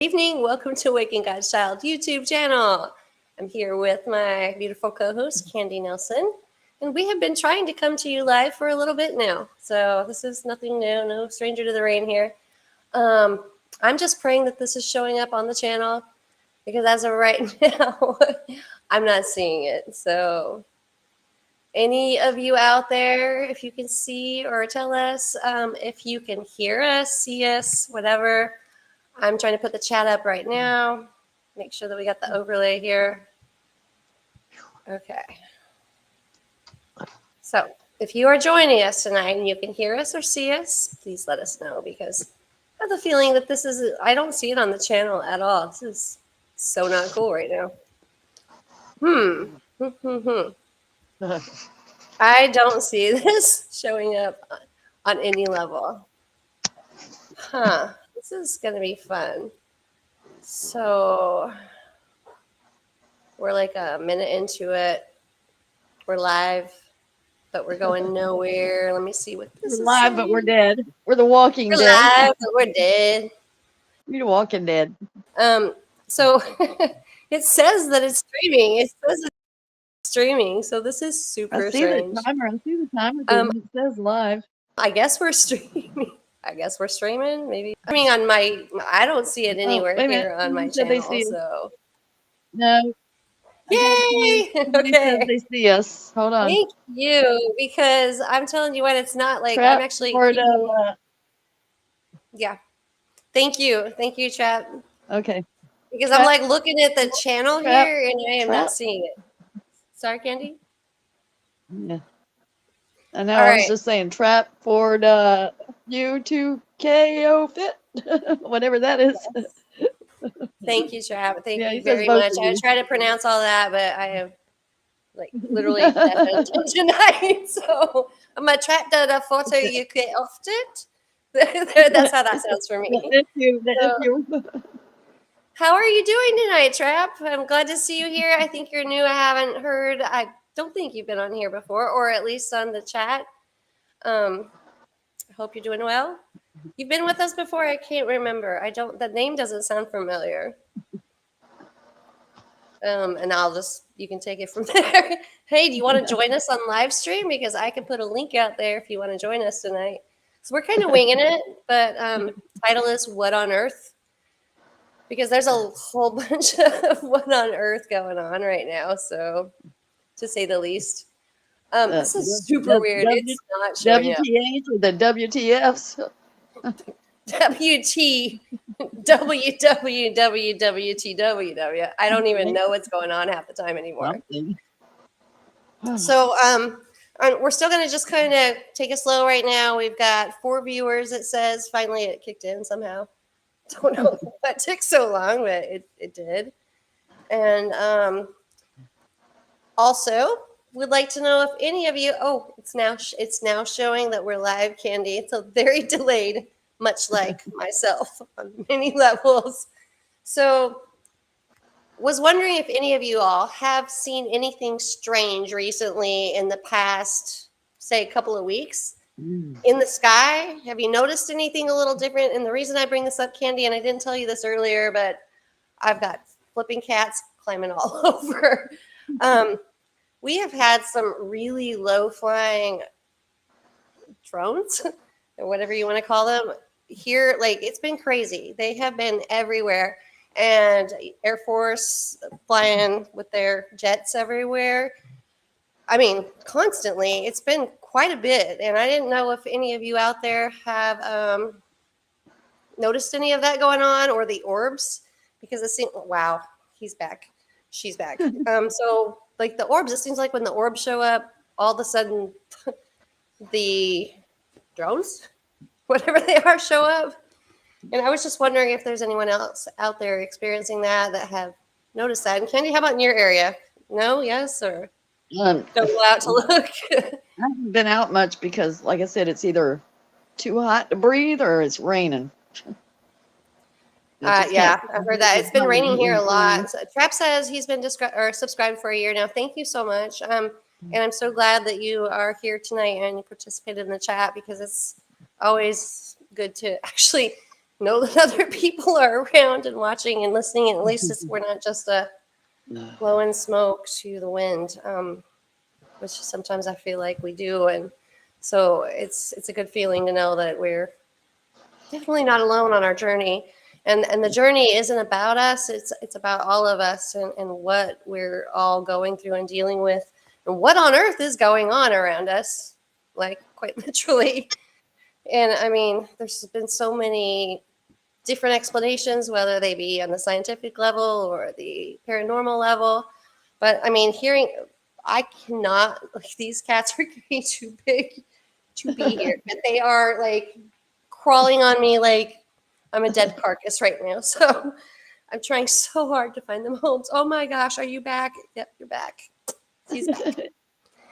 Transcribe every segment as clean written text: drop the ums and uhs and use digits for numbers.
Evening. Welcome to Waking God's Child YouTube channel. I'm here with my beautiful co-host, Candy Nelson, and we have been trying to come to you live for a little bit now. So this is nothing new, no stranger to the rain here. I'm just praying that this is showing up on the channel because as of right now, I'm not seeing it. So any of you out there, if you can see or tell us if you can hear us, see us, whatever. I'm trying to put the chat up right now. Make sure that we got the overlay here. Okay. So if you are joining us tonight and you can hear us or see us, please let us know because I have the feeling that I don't see it on the channel at all. This is so not cool right now. I don't see this showing up on any level. This is going to be fun. So we're like a minute into it. We're live, but we're going nowhere. Let me see what this is. We're live, but we're dead. We're the Walking We're Dead. live, but we're dead. We're the Walking Dead. So it says that it's streaming. It says it's streaming. So this is super strange. I see the timer. It says live. I guess we're streaming. Maybe. I mean, I don't see it anywhere here on my channel. So no. Yay! Okay. They see us. Hold on. Thank you, because I'm telling you what, it's not like Trap I'm actually. Yeah. Thank you, Trap. Okay. Because Trap. I'm like looking at the channel here, and I am not seeing it. Sorry, Candy. Yeah. I know. I was just saying, Trap for the U2KO fit, whatever that is. Yes. Thank you, Trap. Thank you very much. I try to pronounce all that, but I have like literally tonight. So I'm a Trap the photo you get off it. That's how that sounds for me. Thank you. How are you doing tonight, Trap? I'm glad to see you here. I think you're new. I haven't heard. I don't think you've been on here before, or at least on the chat. I hope you're doing well. You've been with us before? I can't remember. The name doesn't sound familiar. And you can take it from there. Hey, do you want to join us on live stream? Because I can put a link out there if you want to join us tonight. So we're kind of winging it, but title is What on Earth? Because there's a whole bunch of what on earth going on right now. So to say the least. This is super weird. It's not showing WTH or the WTFs? WTW. I don't even know what's going on half the time anymore. So we're still going to just kind of take it slow right now. We've got 4 viewers, it says. Finally, it kicked in somehow. Don't know what took so long, but it did. And also, would like to know if any of you. Oh, it's now showing that we're live, Candy. It's a very delayed, much like myself on many levels. So, was wondering if any of you all have seen anything strange recently in the past, say, a couple of weeks. In the sky, have you noticed anything a little different? And the reason I bring this up, Candy, and I didn't tell you this earlier, but I've got flipping cats climbing all over. We have had some really low-flying drones, or whatever you want to call them, here. Like, it's been crazy. They have been everywhere. And Air Force flying with their jets everywhere. I mean, constantly. It's been quite a bit. And I didn't know if any of you out there have noticed any of that going on, or the orbs, because it seems, wow, he's back. She's back. So like the orbs, it seems like when the orbs show up, all of a sudden the drones, whatever they are, show up. And I was just wondering if there's anyone else out there experiencing that have noticed that. And Candy, how about in your area? No, yes, or don't go out to look? I haven't been out much because, like I said, it's either too hot to breathe or it's raining. Yeah, I've heard that. It's been raining here a lot. So, Trap says he's been subscribed for a year now. Thank you so much. And I'm so glad that you are here tonight and you participated in the chat, because it's always good to actually know that other people are around and watching and listening. And at least we're not just blowing smoke to the wind, which sometimes I feel like we do. And so it's a good feeling to know that we're definitely not alone on our journey. And the journey isn't about us, it's about all of us, and what we're all going through and dealing with, and what on earth is going on around us, like quite literally. And I mean, there's been so many different explanations, whether they be on the scientific level or the paranormal level. But I mean, I cannot, like, these cats are getting too big to be here. But they are like crawling on me like I'm a dead carcass right now. So I'm trying so hard to find them homes. Oh my gosh, are you back? Yep, you're back. He's back.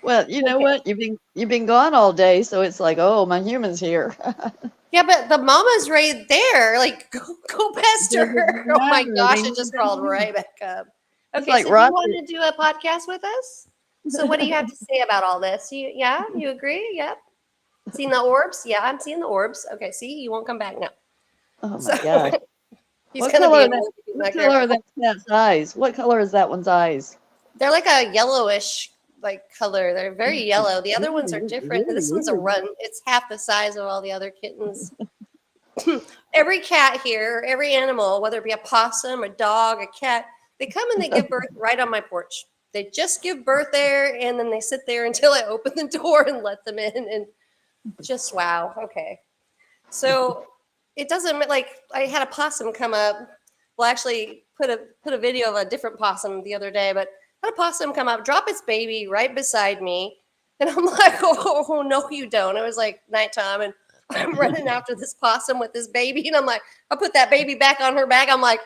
Well, you know Okay. what? You've been gone all day, so it's like, oh, my human's here. Yeah, but the mama's right there. Like, go past Doesn't her. Oh my matter. gosh, They it need just them crawled here. right back up. It's Okay, like so do you Rocket. want to do a podcast with us? So what do you have to say about all this? Yeah, you agree? Yep. Seeing the orbs? Yeah, I'm seeing the orbs. Okay, see, you won't come back now. Oh So my gosh. he's What gonna color be are that? able to be What not color are careful. that cat's eyes? What color is that one's eyes? They're like a yellowish like color. They're very yellow. The other ones are different. This one's a run. It's half the size of all the other kittens. Every cat here, every animal, whether it be a possum, a dog, a cat, they come and they give birth right on my porch. They just give birth there, and then they sit there until I open the door and let them in. And just wow. Okay. So it doesn't like I had a possum come up. Well, actually, put a video of a different possum the other day, but had a possum come up, drop its baby right beside me, and I'm like, oh no, you don't. It was like nighttime, and I'm running after this possum with this baby, and I'm like, I put that baby back on her back. I'm like,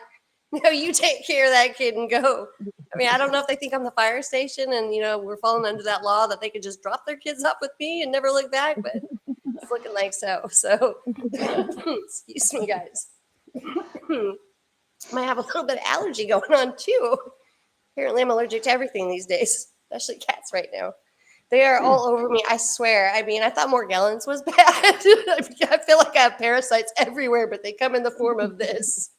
no, you take care of that kid and go. I mean, I don't know if they think I'm the fire station, and we're falling under that law that they could just drop their kids up with me and never look back, but it's looking like so. So, excuse me, guys. Might have a little bit of allergy going on too. Apparently, I'm allergic to everything these days, especially cats right now. They are all over me. I swear. I mean, I thought Morgellons was bad. I feel like I have parasites everywhere, but they come in the form of this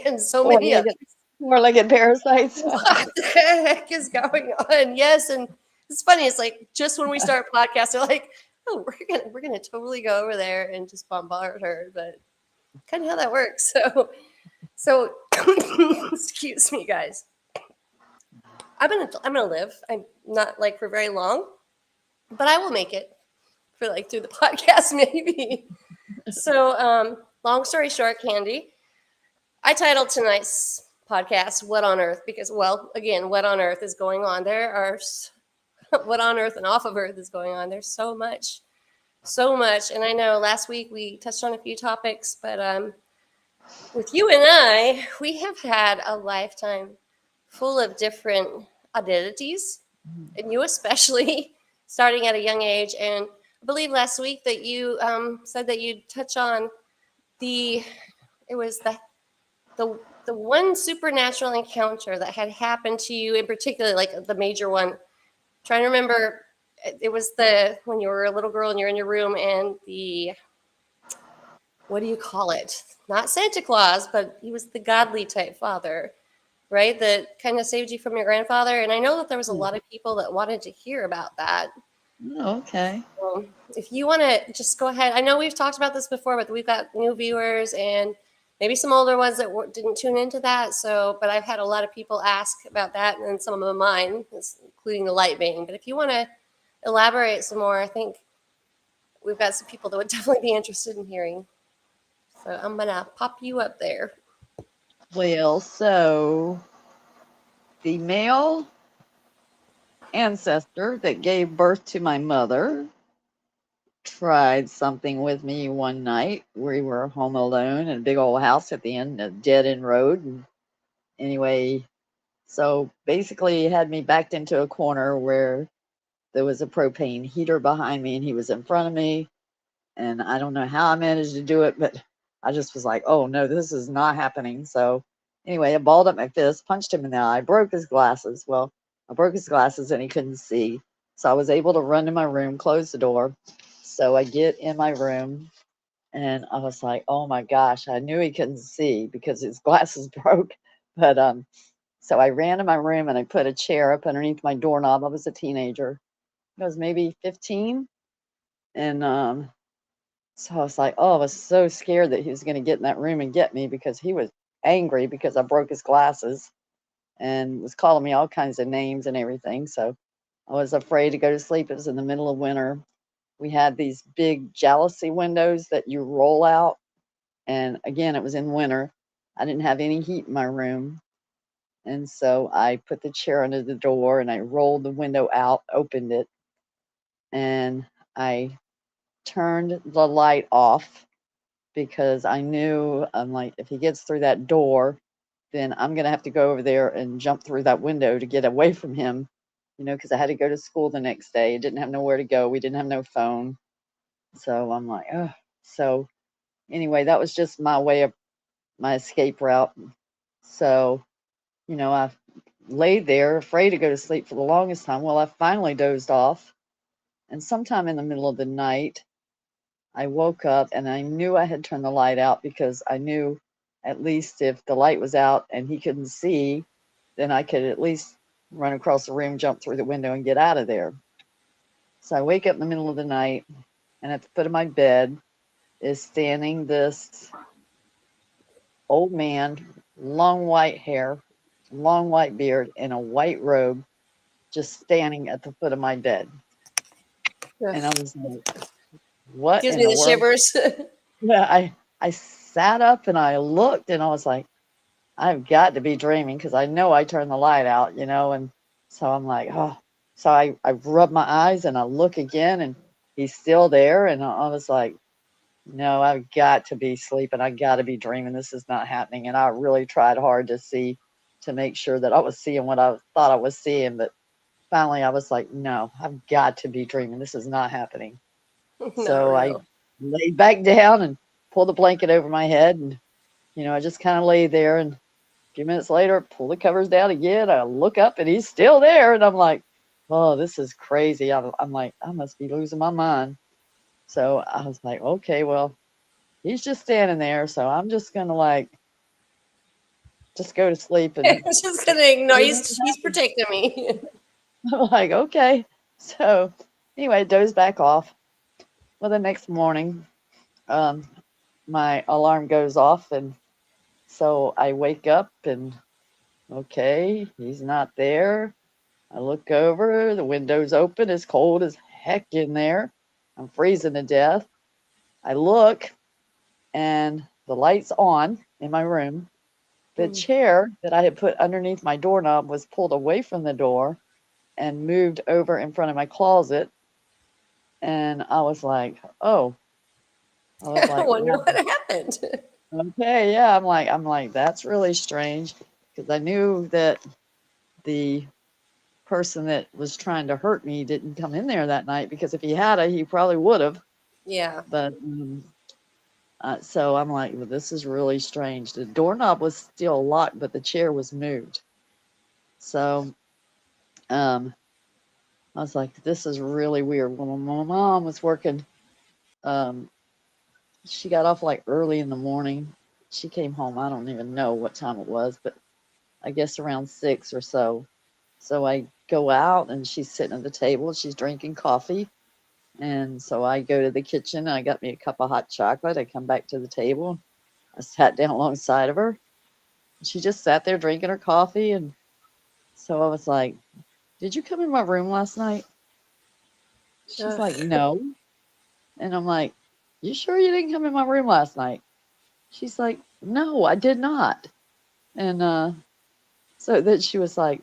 and so many others. Four-legged, four-legged parasites. What the heck is going on? Yes, and it's funny. It's like just when we start podcast, they're like, "Oh, we're gonna totally go over there and just bombard her." But kind of how that works. So excuse me, guys. I'm gonna live. I'm not like for very long, but I will make it for like through the podcast maybe. So long story short, Candy, I titled tonight's podcast "What on Earth" because, well, again, what on earth is going on? There are what on earth and off of earth is going on. There's so much, and I know last week we touched on a few topics, but with you and I, we have had a lifetime full of different identities, and you especially, starting at a young age. And I believe last week that you said that you'd touch on the it was the one supernatural encounter that had happened to you in particular, like the major one. Trying to remember, it was the when you were a little girl and you're in your room and the what do you call it? Not Santa Claus, but he was the godly type father, right? That kind of saved you from your grandfather. And I know that there was a lot of people that wanted to hear about that. Oh, okay. If you want to just go ahead, I know we've talked about this before, but we've got new viewers and maybe some older ones that didn't tune into that. So, but I've had a lot of people ask about that, and some of them mine, including the light vein. But if you want to elaborate some more, I think we've got some people that would definitely be interested in hearing. So I'm gonna pop you up there. Well, so the male ancestor that gave birth to my mother tried something with me one night. We were home alone in a big old house at the end of dead end road. And anyway, so basically he had me backed into a corner where there was a propane heater behind me and he was in front of me. And I don't know how I managed to do it, but I just was like, oh no, this is not happening. So anyway, I balled up my fist, punched him in the eye, broke his glasses. Well, I broke his glasses and he couldn't see. So I was able to run to my room, close the door. So I get in my room And I was like, oh my gosh, I knew he couldn't see because his glasses broke. But so I ran to my room and I put a chair up underneath my doorknob. I was a teenager. I was maybe 15. And so I was like, oh, I was so scared that he was going to get in that room and get me because he was angry because I broke his glasses and was calling me all kinds of names and everything. So I was afraid to go to sleep. It was in the middle of winter. We had these big jalousie windows that you roll out. And again, it was in winter. I didn't have any heat in my room. And so I put the chair under the door and I rolled the window out, opened it, and I turned the light off because I knew I'm like, if he gets through that door, then I'm going to have to go over there and jump through that window to get away from him, because I had to go to school the next day. I didn't have nowhere to go. We didn't have no phone. So I'm like, oh. So anyway, that was just my way of my escape route. So, I laid there afraid to go to sleep for the longest time. Well, I finally dozed off. And sometime in the middle of the night, I woke up and I knew I had turned the light out because I knew at least if the light was out and he couldn't see, then I could at least run across the room, jump through the window, and get out of there. So I wake up in the middle of the night, and at the foot of my bed is standing this old man, long white hair, long white beard, in a white robe, just standing at the foot of my bed. Ugh. And I was like, what Gives in me the the world? shivers. Yeah, I sat up and I looked and I was like, I've got to be dreaming because I know I turned the light out, and so I'm like, oh. So I rub my eyes and I look again and he's still there. And I was like, no, I've got to be sleeping. I got to be dreaming. This is not happening. And I really tried hard to make sure that I was seeing what I thought I was seeing. But finally I was like, no, I've got to be dreaming. This is not happening. Not So I real. laid back down and pulled the blanket over my head. And, I just kind of lay there. And a few minutes later, pull the covers down again. I look up and he's still there. And I'm like, oh, this is crazy. I'm like, I must be losing my mind. So I was like, okay, well, he's just standing there. So I'm just going to just go to sleep. I'm And just gonna ignore. He's protecting me. I'm like, okay. So anyway, doze back off. Well, the next morning, um, my alarm goes off. And so I wake up and okay, he's not there. I look over, the window's open, it's cold as heck in there. I'm freezing to death. I look and the light's on in my room. The Hmm. chair that I had put underneath my doorknob was pulled away from the door and moved over in front of my closet. And I was like, oh, I was I like, wonder wow, what happened. okay, yeah. I'm like, that's really strange because I knew that the person that was trying to hurt me didn't come in there that night because if he had, he probably would have. Yeah. But so I'm like, well, this is really strange. The doorknob was still locked, but the chair was moved. So um, I was like, this is really weird. When my mom was working, um, she got off like early in the morning. She came home. I don't even know what time it was, but I guess around 6 or so. So I go out and she's sitting at the table. She's drinking coffee. And so I go to the kitchen. I got me a cup of hot chocolate. I come back to the table. I sat down alongside of her. She just sat there drinking her coffee. And so I was like, did you come in my room last night? She's like, Ugh. no. And I'm like, you sure you didn't come in my room last night? She's like, no, I did not. And so then she was like,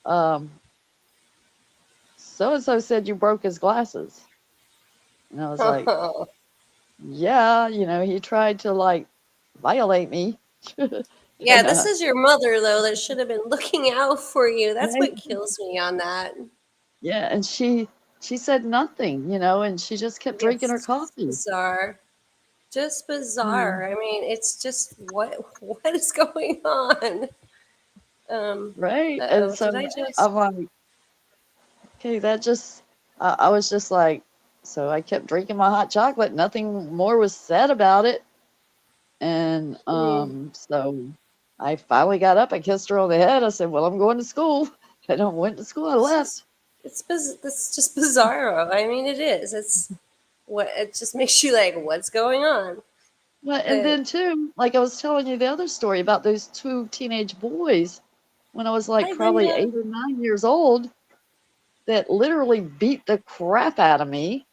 um, so and so said you broke his glasses. And I was like, Oh. yeah, he tried to violate me. Yeah, and this is your mother though that should have been looking out for you. That's right? what kills me on that. Yeah, and she said nothing, and she just kept drinking her It's coffee. bizarre. Just Mm, bizarre. I mean, it's just what is going on? right. And Uh-oh, so did I just I'm like, okay, that just I was just like So I kept drinking my hot chocolate. Nothing more was said about it. And so I finally got up. I kissed her on the head. I said, "Well, I'm going to school." And I went to school. I left. It's just bizarro. I mean, it is. It's what it just makes you like, what's going on? Well, and But then too, like I was telling you the other story about those two teenage boys when I was like hi, probably Linda. 8 or 9 years old that literally beat the crap out of me.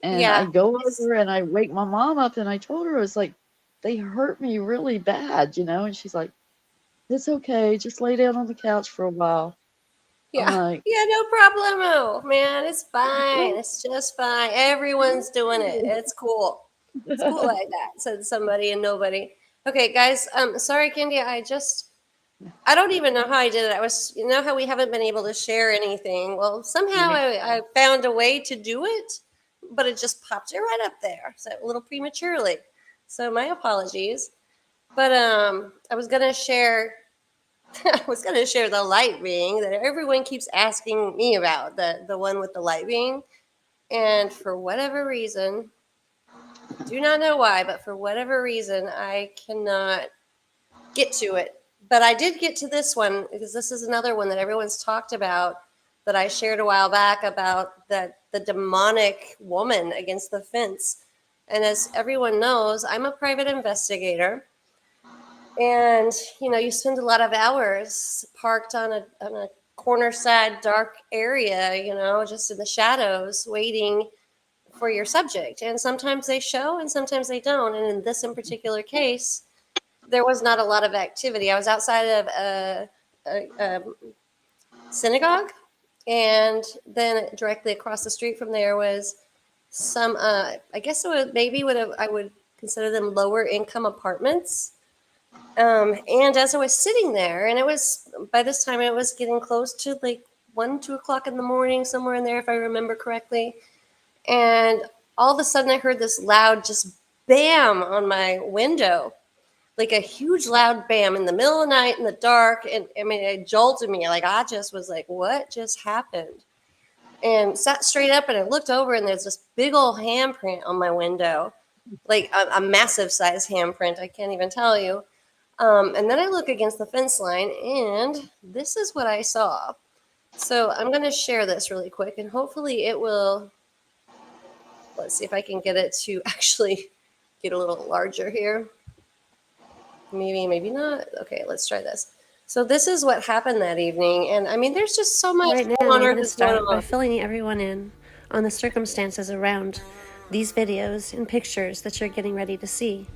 And I Yeah, go over and I wake my mom up and I told her, I was like, they hurt me really bad, you know? And she's like, it's okay. Just lay down on the couch for a while. I'm yeah, like, yeah. No problemo, man. It's fine. "Oh, It's just fine. Everyone's doing it. It's cool. It's cool like that," said somebody and nobody. Okay, guys. Sorry, Candy. I don't even know how I did it. You know how we haven't been able to share anything. Well, somehow I found a way to do it, but it just popped it right up there, so a little prematurely. So my apologies. But I was gonna share. I was gonna share the light ring that everyone keeps asking me about, the one with the light ring, and for whatever reason, do not know why, but for whatever reason, I cannot get to it. But I did get to this one because this is another one that everyone's talked about that I shared a while back about the demonic woman against the fence. And as everyone knows, I'm a private investigator. And you spend a lot of hours parked on a corner side dark area, just in the shadows waiting for your subject. And sometimes they show and sometimes they don't. And in this in particular case, there was not a lot of activity. I was outside of a synagogue, and then directly across the street from there was some. I guess it would maybe would have I would consider them lower income apartments. And as I was sitting there, and it was by this time it was getting close to like 1, 2 o'clock in the morning, somewhere in there, if I remember correctly. And all of a sudden, I heard this loud just bam on my window, like a huge loud bam in the middle of the night in the dark. And I mean, it jolted me. Like, I just was like, what just happened? And sat straight up and I looked over and there's this big old handprint on my window, like a massive size handprint. I can't even tell you. And then I look against the fence line and this is what I saw. So I'm going to share this really quick and hopefully it will. Let's see if I can get it to actually get a little larger here. Maybe, maybe not. Okay, let's try this. So this is what happened that evening, and I mean, there's just so much. Right now, On I'm earth going to is going start by on. filling everyone in on the circumstances around these videos and pictures that you're getting ready to see.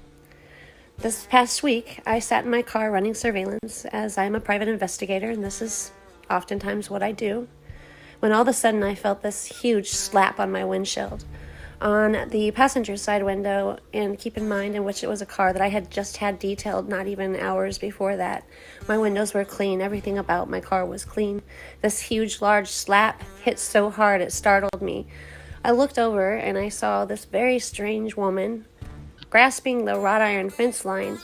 This past week, I sat in my car running surveillance as I'm a private investigator, and this is oftentimes what I do, when all of a sudden I felt this huge slap on my windshield. On the passenger side window, and keep in mind in which it was a car that I had just had detailed not even hours before that. My windows were clean, everything about my car was clean. This huge, large slap hit so hard it startled me. I looked over and I saw this very strange woman grasping the wrought iron fence line.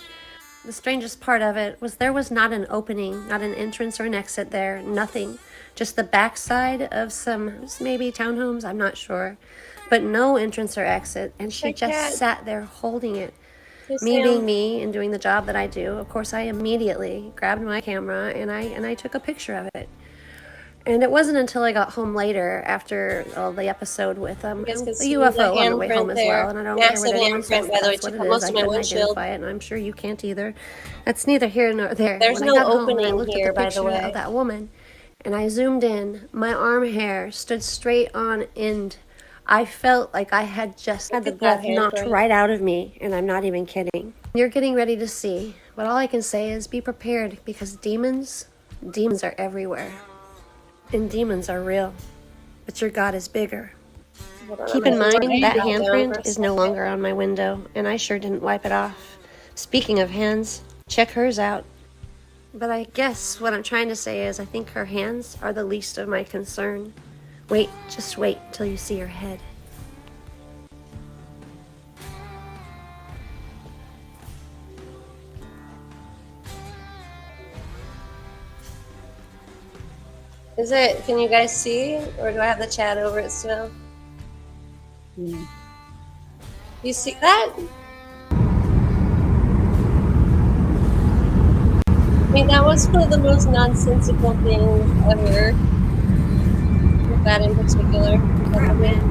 The strangest part of it was there was not an opening, not an entrance or an exit there, nothing. Just the backside of some maybe townhomes, I'm not sure. But no entrance or exit, and she My just cat. sat there holding it. Hey, Me being Sam. me and doing the job that I do, of course I immediately grabbed my camera and I took a picture of it. And it wasn't until I got home later after the episode with You guys can the see the UFO on the way home handprint as well. there. And I don't care what Massive anyone says, handprint, by the way. that's what Took it up is. most I of my couldn't windshield. identify it, and I'm sure you can't either. That's neither here nor there. There's When no I got home and I opening looked here, at the by the picture of way. that woman, and I zoomed in, my arm hair stood straight on end. I felt like I had just had Look the at that breath knocked handprint. right out of me, and I'm not even kidding. You're getting ready to see, but all I can say is be prepared because demons are everywhere. And demons are real, but your God is bigger. Hold on, I'm Keep in gonna turn mind that that down for handprint a is no second. longer on my window, and I sure didn't wipe it off. Speaking of hands, check hers out. But I guess what I'm trying to say is I think her hands are the least of my concern. Wait, just wait till you see her head. Is it? Can you guys see, or do I have the chat over it still? Yeah. You see that? I mean, that was one of the most nonsensical things ever with that in particular. But Crap, man.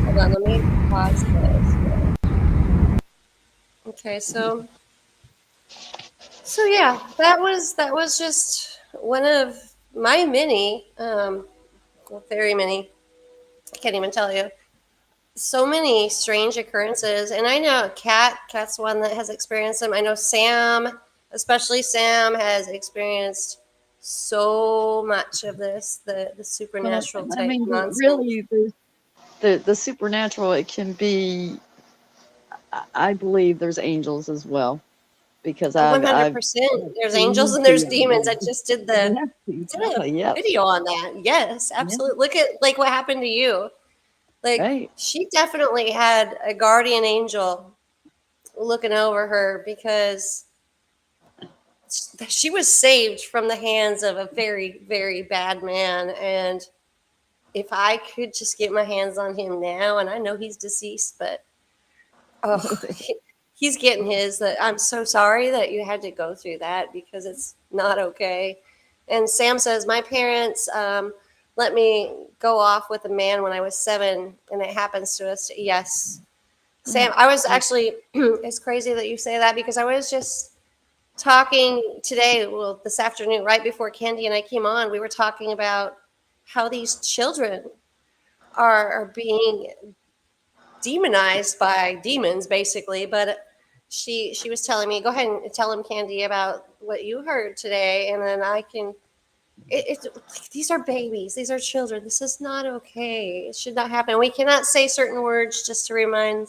hold on, let me pause this. Okay, so yeah, that was just one of my many, well, very many. I can't even tell you. So many strange occurrences, and I know Kat's one that has experienced them. I know Sam, especially Sam, has experienced so much of this, the But supernatural I type mean, but nonsense. really, the supernatural, it can be. I believe there's angels as well because I've 100%. There's angels seen and there's the demons. I just did the yeah, did a exactly. Yep. video on that. Yes, Yeah. absolutely. Look at like what happened to you. Like Right. she definitely had a guardian angel looking over her because she was saved from the hands of a very, very bad man. And if I could just get my hands on him now, and I know he's deceased, but oh, he's getting his. That I'm so sorry that you had to go through that because it's not okay. And Sam says my parents let me go off with a man when I was 7, and it happens to us. Yes, Yeah. Sam. I was Yeah. actually. It's crazy that you say that because I was just talking today, well, this afternoon, right before Candy and I came on, we were talking about how these children are being demonized by demons, basically. But she was telling me, go ahead and tell him, Candy, about what you heard today, and then I can. These are babies. These are children. This is not okay. It should not happen. We cannot say certain words just to remind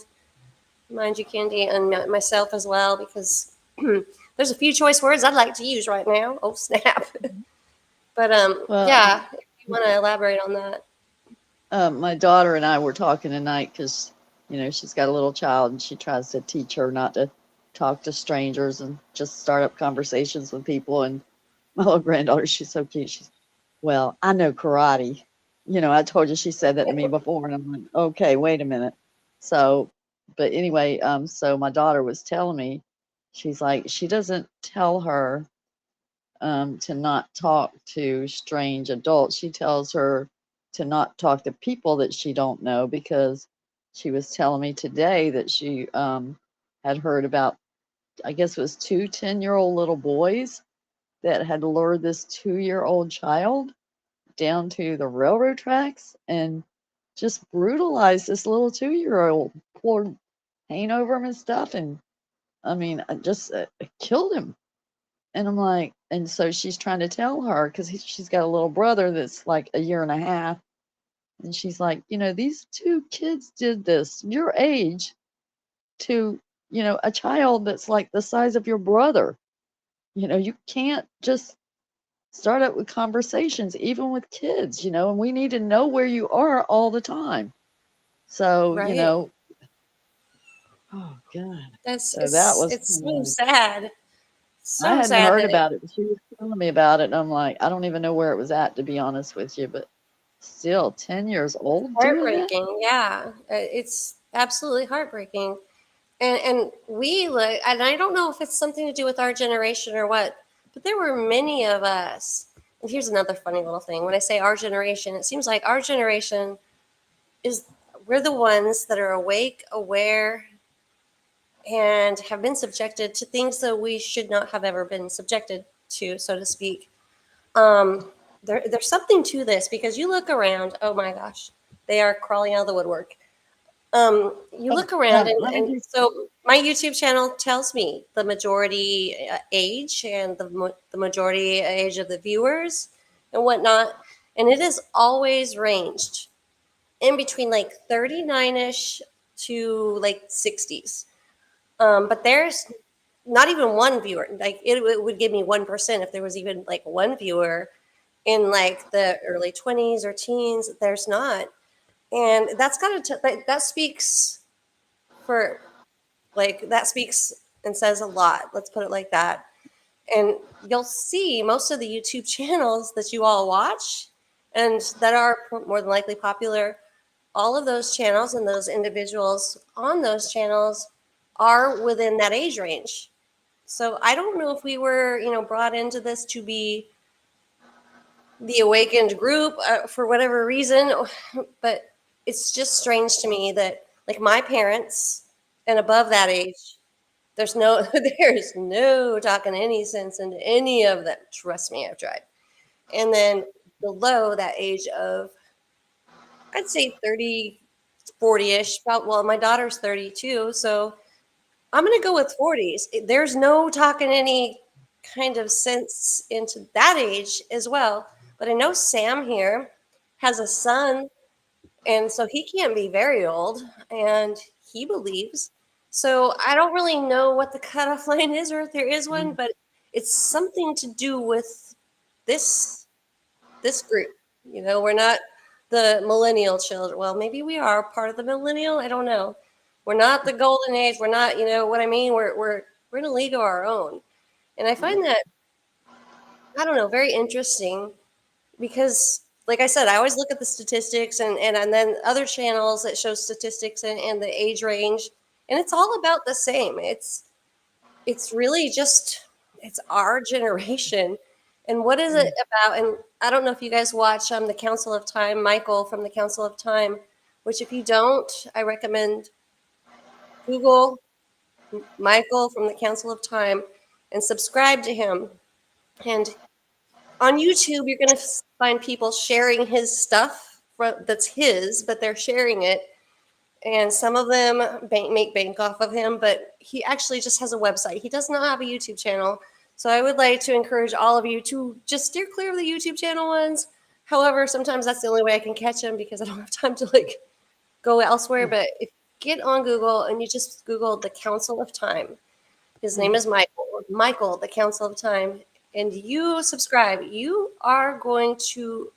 you, Candy, and myself as well, because there's a few choice words I'd like to use right now. Oh snap! But Well, yeah, if you want to elaborate on that. my daughter and I were talking tonight because, she's got a little child and she tries to teach her not to talk to strangers and just start up conversations with people. And my little granddaughter, she's so cute. She's, well, I know karate. I told you she said that to me before, and I'm like, okay, wait a minute. So, but anyway, so my daughter was telling me, she's like, she doesn't tell her to not talk to strange adults. She tells her to not talk to people that she don't know because she was telling me today that she had heard about, I guess it was 2 10-year-old little boys that had lured this 2-year-old child down to the railroad tracks and just brutalized this little 2-year-old, poured paint over him and stuff, and I mean, I just killed him. And I'm like, and so she's trying to tell her because she's got a little brother that's like a year and a half. And she's like, these 2 kids did this, your age, to, a child that's like the size of your brother. You can't just start up with conversations, even with kids, and we need to know where you are all the time. So, Right? oh God. That's So that was it's kind so of, sad. I So hadn't sad heard that it about it, but she was telling me about it. And I'm like, I don't even know where it was at, to be honest with you. But still, 10 years old doing that? heartbreaking. Yeah, it's absolutely heartbreaking. And we look, and I don't know if it's something to do with our generation or what, but there were many of us. And here's another funny little thing. When I say our generation, it seems like our generation is we're the ones that are awake, aware, and have been subjected to things that we should not have ever been subjected to, so to speak. Um, there's something to this because you look around. Oh my gosh, they are crawling out of the woodwork. You Oh, look around, let me and just, so my YouTube channel tells me the majority age and the majority age of the viewers and whatnot, and it has always ranged in between like 39ish to like 60s. But there's not even one viewer. Like it would give me 1% if there was even like one viewer in like the early 20s or teens. There's not, and that's that speaks for that speaks and says a lot. Let's put it like that. And you'll see most of the YouTube channels that you all watch and that are more than likely popular all of those channels and those individuals on those channels are within that age range. So I don't know if we were, brought into this to be the awakened group for whatever reason, but it's just strange to me that like my parents and above that age, there's no there's no talking any sense into any of them. Trust me, I've tried. And then below that age of, I'd say 30, 40-ish. Well, my daughter's 32, so I'm going to go with 40s. There's no talking any kind of sense into that age as well. But I know Sam here has a son, and so he can't be very old, and he believes. So I don't really know what the cutoff line is, or if there is one, but it's something to do with this group. We're not the millennial children. Well, maybe we are part of the millennial. I don't know. We're not the golden age. We're not, what I mean? We're in a league of our own. And I find that, I don't know, very interesting because like I said, I always look at the statistics and then other channels that show statistics and the age range, and it's all about the same. It's really just it's our generation. And what is it about? And I don't know if you guys watch the Council of Time, Michael from the Council of Time, which if you don't, I recommend Google Michael from the Council of Time and subscribe to him. And on YouTube, you're going to find people sharing his stuff that's his, but they're sharing it. And some of them make bank off of him, but he actually just has a website. He does not have a YouTube channel. So I would like to encourage all of you to just steer clear of the YouTube channel ones. However, sometimes that's the only way I can catch him because I don't have time to go elsewhere. But if you get on Google and you just Google the Council of Time, his name is Michael, the Council of Time, and you subscribe, you are going to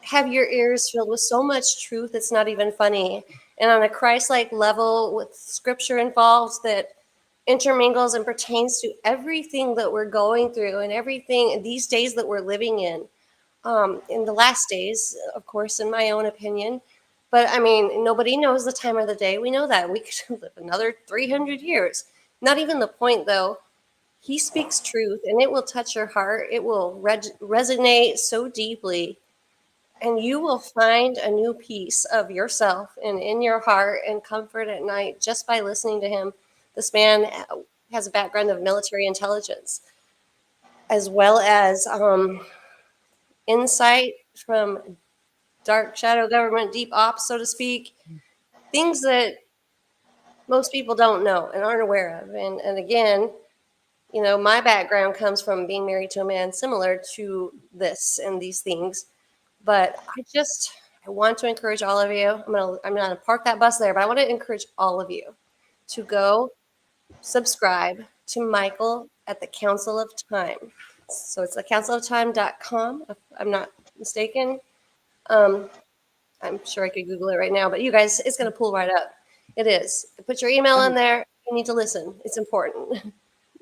have your ears filled with so much truth it's not even funny, and on a Christ-like level with scripture involved that intermingles and pertains to everything that we're going through and everything these days that we're living in the last days, of course, in my own opinion. But I mean, nobody knows the time of the day. We know that we could live another 300 years. Not even the point, though. He speaks truth, and it will touch your heart. It will resonate so deeply, and you will find a new piece of yourself and in your heart and comfort at night just by listening to him. This man has a background of military intelligence, as well as insight from dark shadow government, deep ops, so to speak, things that most people don't know and aren't aware of. And again, my background comes from being married to a man similar to this and these things. But I want to encourage all of you. I'm gonna park that bus there, but I want to encourage all of you to go subscribe to Michael at the Council of Time. So it's thecounciloftime.com, if I'm not mistaken. I'm sure I could Google it right now, but you guys, it's gonna pull right up. It is. Put your email in there. You need to listen. It's important.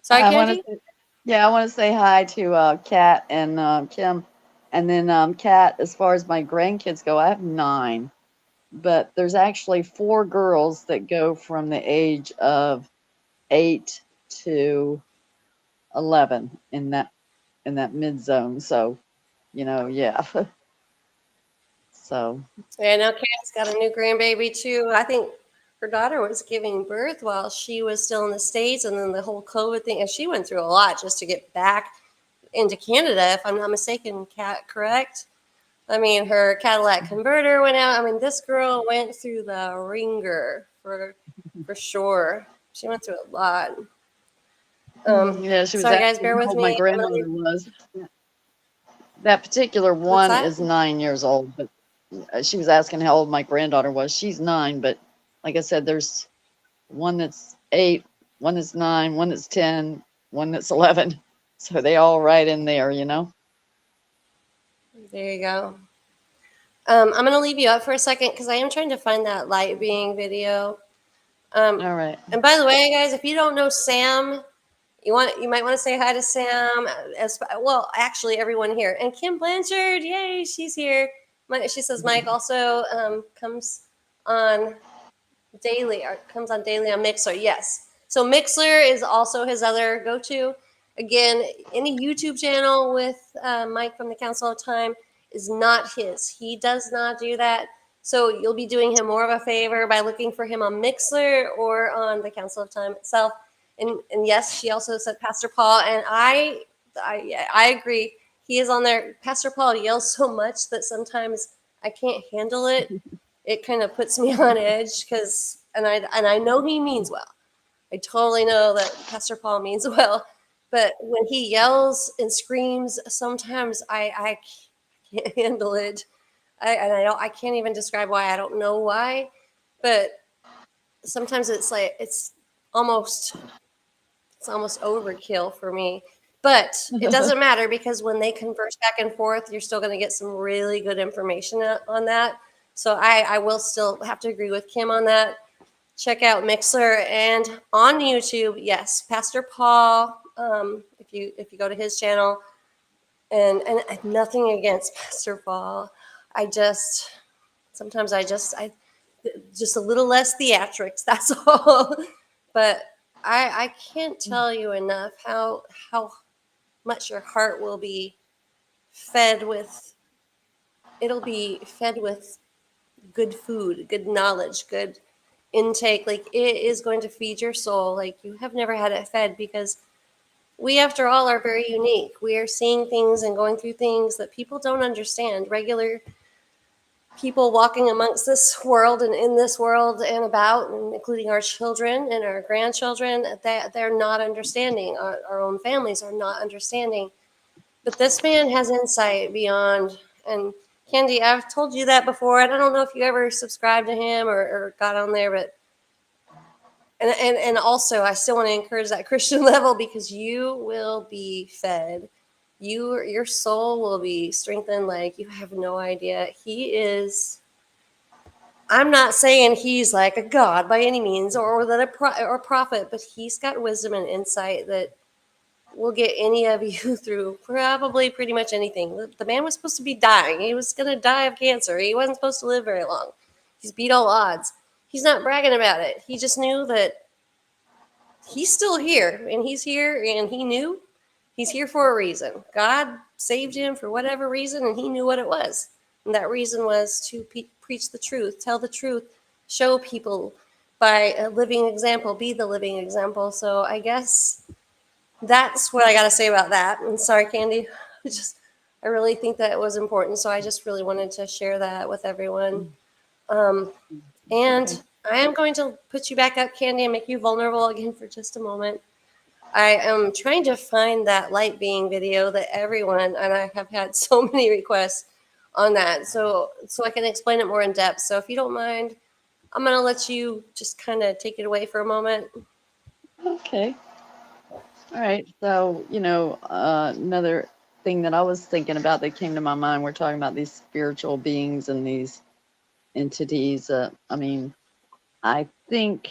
Sorry, I want Kenji? to, yeah, I want to say hi to Kat and Kim, and then Kat. As far as my grandkids go, I have 9, but there's actually 4 girls that go from the age of 8 to 11 in that mid zone. So, yeah. So, Yeah, I know Kat's got a new grandbaby too. I think her daughter was giving birth while she was still in the States, and then the whole COVID thing, and she went through a lot just to get back into Canada, if I'm not mistaken, Kat, correct? I mean, her Cadillac converter went out. I mean, this girl went through the ringer for sure. She went through a lot. yeah, she was Sorry, guys, asking bear how with old my me. granddaughter was. That particular What's one that? is 9 years old, but she was asking how old my granddaughter was. She's 9, but like I said, there's one that's 8, one that's 9, one that's 10, one that's 11. So they all right in there. There you go. I'm going to leave you up for a second because I am trying to find that light being video. All right. And by the way, guys, if you don't know Sam, you might want to say hi to Sam as well. Actually, everyone here and Kim Blanchard, yay, she's here. She says Mike also comes on daily on Mixler. Yes. So Mixler is also his other go-to. Again, any YouTube channel with Mike from the Council of Time is not his. He does not do that. So you'll be doing him more of a favor by looking for him on Mixler or on the Council of Time itself. And yes, she also said Pastor Paul, and I agree. He is on there. Pastor Paul yells so much that sometimes I can't handle it. It kind of puts me on edge because, and I know he means well. I totally know that Pastor Paul means well, but when he yells and screams, sometimes I can't handle it. I can't even describe why. I don't know why, but sometimes it's like almost it's almost overkill for me. But it doesn't matter because when they converse back and forth, you're still going to get some really good information on that. So I will still have to agree with Kim on that. Check out Mixler and on YouTube. Yes, Pastor Paul. If you go to his channel, and nothing against Pastor Paul, I just sometimes I just a little less theatrics. That's all. But I can't tell you enough how much your heart will be fed with. It'll be fed with good food, good knowledge, good intake. Like it is going to feed your soul like you have never had it fed because we, after all, are very unique. We are seeing things and going through things that people don't understand. Regular people walking amongst this world and in this world and about, and including our children and our grandchildren, that they're not understanding. Our own families are not understanding. But this man has insight beyond. And Candy, I've told you that before, and I don't know if you ever subscribed to him or got on there, but and also I still want to encourage that Christian level because you will be fed. Your soul will be strengthened like you have no idea. He is. I'm not saying he's like a god by any means, or that or prophet, but he's got wisdom and insight that will get any of you through probably pretty much anything. The man was supposed to be dying. He was going to die of cancer. He wasn't supposed to live very long. He's beat all odds. He's not bragging about it. He just knew that he's still here, and he's here, and he knew he's here for a reason. God saved him for whatever reason, and he knew what it was. And that reason was to preach the truth, tell the truth, show people by a living example, be the living example. So I guess that's what I got to say about that. And sorry, Candy. I really think that it was important. So I just really wanted to share that with everyone. And I am going to put you back up, Candy, and make you vulnerable again for just a moment. I am trying to find that light being video that everyone, and I have had so many requests on that, so I can explain it more in depth. So if you don't mind, I'm going to let you just kind of take it away for a moment. Okay. All right. So, another thing that I was thinking about that came to my mind, we're talking about these spiritual beings and these entities. I think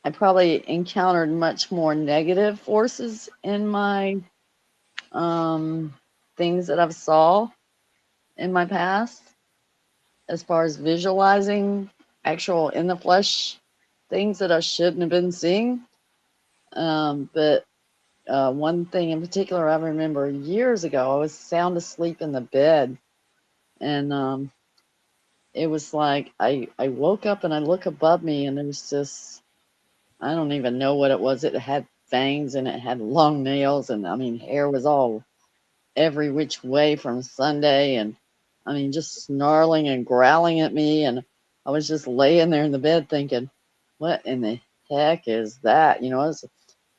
I probably encountered much more negative forces in my things that I've saw in my past, as far as visualizing actual in the flesh things that I shouldn't have been seeing. But one thing in particular I remember years ago, I was sound asleep in the bed, and it was like I woke up and I look above me, and there was this, I don't even know what it was. It had fangs and it had long nails, and hair was all every which way from Sunday, and just snarling and growling at me. And I was just laying there in the bed thinking, what in the heck is that? I was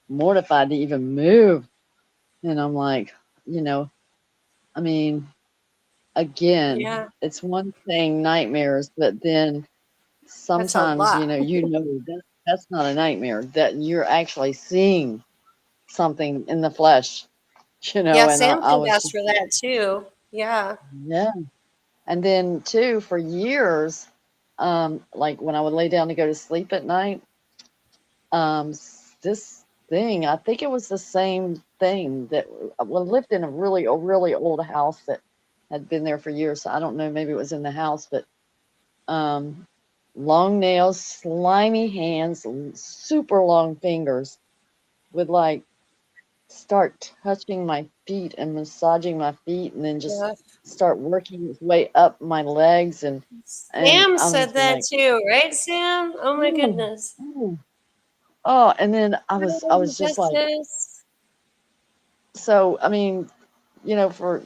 mortified to even move. And I'm like, you know, I mean, again, Yeah, it's one thing nightmares, but then that's a sometimes, lot. that's not a nightmare, that you're actually seeing something in the flesh, Yeah, and Sam I can was vouch just, for that too. Yeah. yeah. And then too, for years, like when I would lay down to go to sleep at night, this thing, I think it was the same thing that we lived in a really old house that had been there for years. So I don't know, maybe it was in the house, but long nails, slimy hands, super long fingers would like start touching my feet and massaging my feet and then just Yeah. start working his way up my legs and Sam I was said that like, too, right, Sam? Oh my oh, goodness. oh, oh, and then I Oh, was just like, Justice. so I mean, you know, for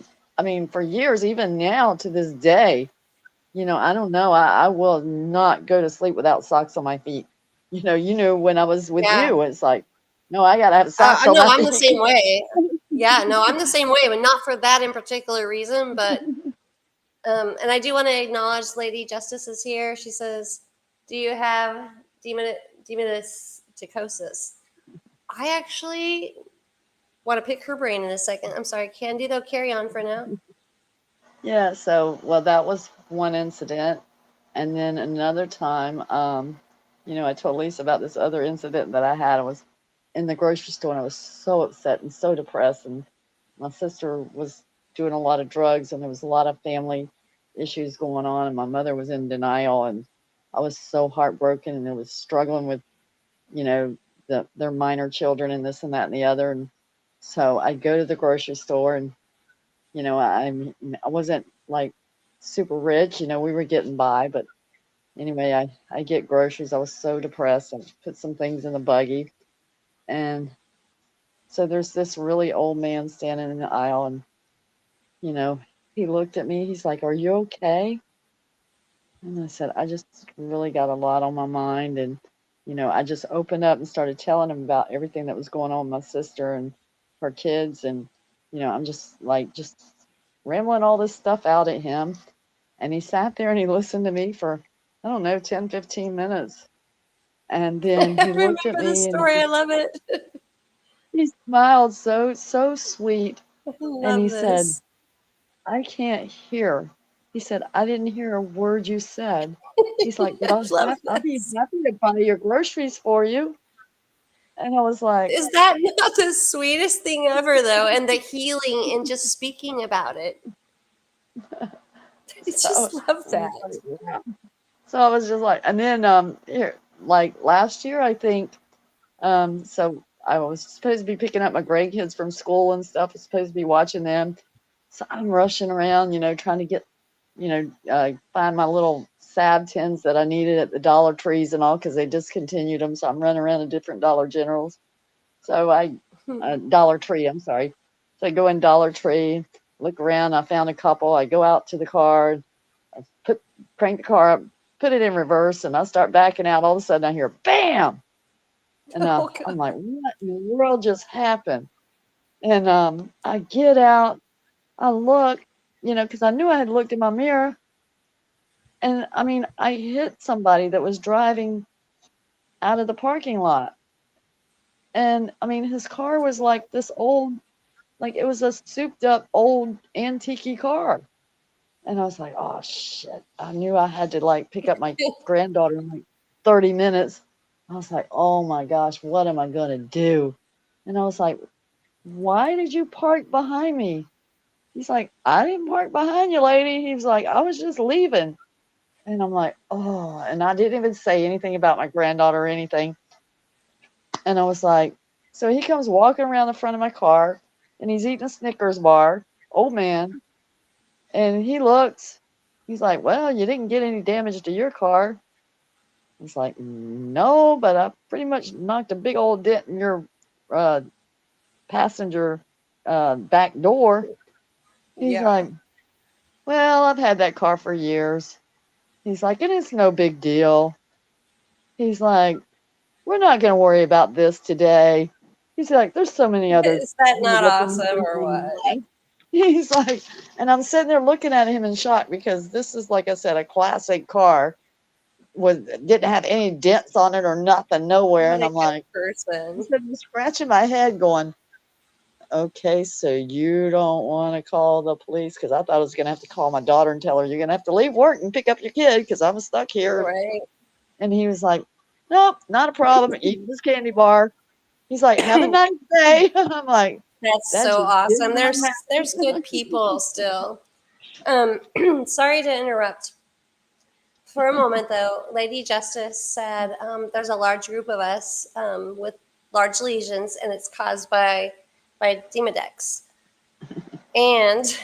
years, even now to this day, you know, I don't know, I will not go to sleep without socks on my feet. You know, when I was with Yeah. you, it's like, no, I gotta have socks I on know my I'm the feet. same way. Yeah, no, I'm the same way, but not for that in particular reason. But and I do want to acknowledge Lady Justice is here. She says, "Do you have demonisticosis?" I actually want to pick her brain in a second. I'm sorry, Candy. Though, carry on for now. Yeah, so well, that was one incident, and then another time, you know, I told Lisa about this other incident that I had. I was in the grocery store and I was so upset and so depressed, and my sister was doing a lot of drugs, and there was a lot of family issues going on, and my mother was in denial, and I was so heartbroken, and I was struggling with, you know, their minor children and this and that and the other, and so I go to the grocery store and you know, I wasn't like super rich, you know, we were getting by, but anyway, I get groceries. I was so depressed. I put some things in the buggy. And so there's this really old man standing in the aisle and, you know, he looked at me. He's like, "Are you okay?" And I said, "I just really got a lot on my mind." And, you know, I just opened up and started telling him about everything that was going on with my sister and her kids. And, you know, I'm just like, just rambling all this stuff out at him. And he sat there and he listened to me for, I don't know, 10, 15 minutes. And then I he looked at remember the me and story. I love it. he smiled so sweet. I And he love said, this. "I can't hear." He said, "I didn't hear a word you said." He's like, "But I love I'll be this. happy to buy your groceries for you." And I was like, Is that not the sweetest thing ever, though? And the healing in just speaking about it. I so, just love I was that. like, wow. So I was just like, and then here, like last year, I think, so I was supposed to be picking up my grandkids from school and stuff. I was supposed to be watching them. So I'm rushing around, you know, trying to get, you know, find my little salve tins that I needed at the Dollar Trees and all because they discontinued them. So I'm running around to different Dollar Generals. So Dollar Tree, I'm sorry. So I go in Dollar Tree, look around. I found a couple. I go out to the car, I crank the car up, put it in reverse, and I start backing out. All of a sudden, I hear bam, and Oh I'm God. like, "What in the world just happened?" And I get out, I look, you know, because I knew I had looked in my mirror, and I mean, I hit somebody that was driving out of the parking lot, and I mean, his car was like this old, like it was a souped up old antique car. And I was like, "Oh shit." I knew I had to like pick up my granddaughter in like 30 minutes. I was like, "Oh my gosh, what am I gonna do?" And I was like, "Why did you park behind me?" He's like, "I didn't park behind you, lady." He was like, "I was just leaving." And I'm like, "Oh," and I didn't even say anything about my granddaughter or anything. And I was like, so he comes walking around the front of my car and he's eating a Snickers bar, old man. And he looks, he's like, "Well, you didn't get any damage to your car." He's like, "No, but I pretty much knocked a big old dent in your uh, passenger back door." He's Yeah. like, "Well, I've had that car for years." He's like, "And it's no big deal." He's like, "We're not going to worry about this today." He's like, "There's so many other Is that not wonderful awesome things or in what? life." He's like, and I'm sitting there looking at him in shock because this is, like I said, a classic car with didn't have any dents on it or nothing, nowhere. What And a I'm good like, I person. said, I'm scratching my head, going, "Okay, so you don't want to call the police?" Because I thought I was going to have to call my daughter and tell her, "You're going to have to leave work and pick up your kid because I'm stuck here." Right. And he was like, "Nope, not a problem. Eat this candy bar." He's like, "Have a nice day." I'm like, That's "That so just did awesome. not There's happen." good people still. Sorry to interrupt. For a moment, though, Lady Justice said there's a large group of us with large lesions, and it's caused by Demodex. And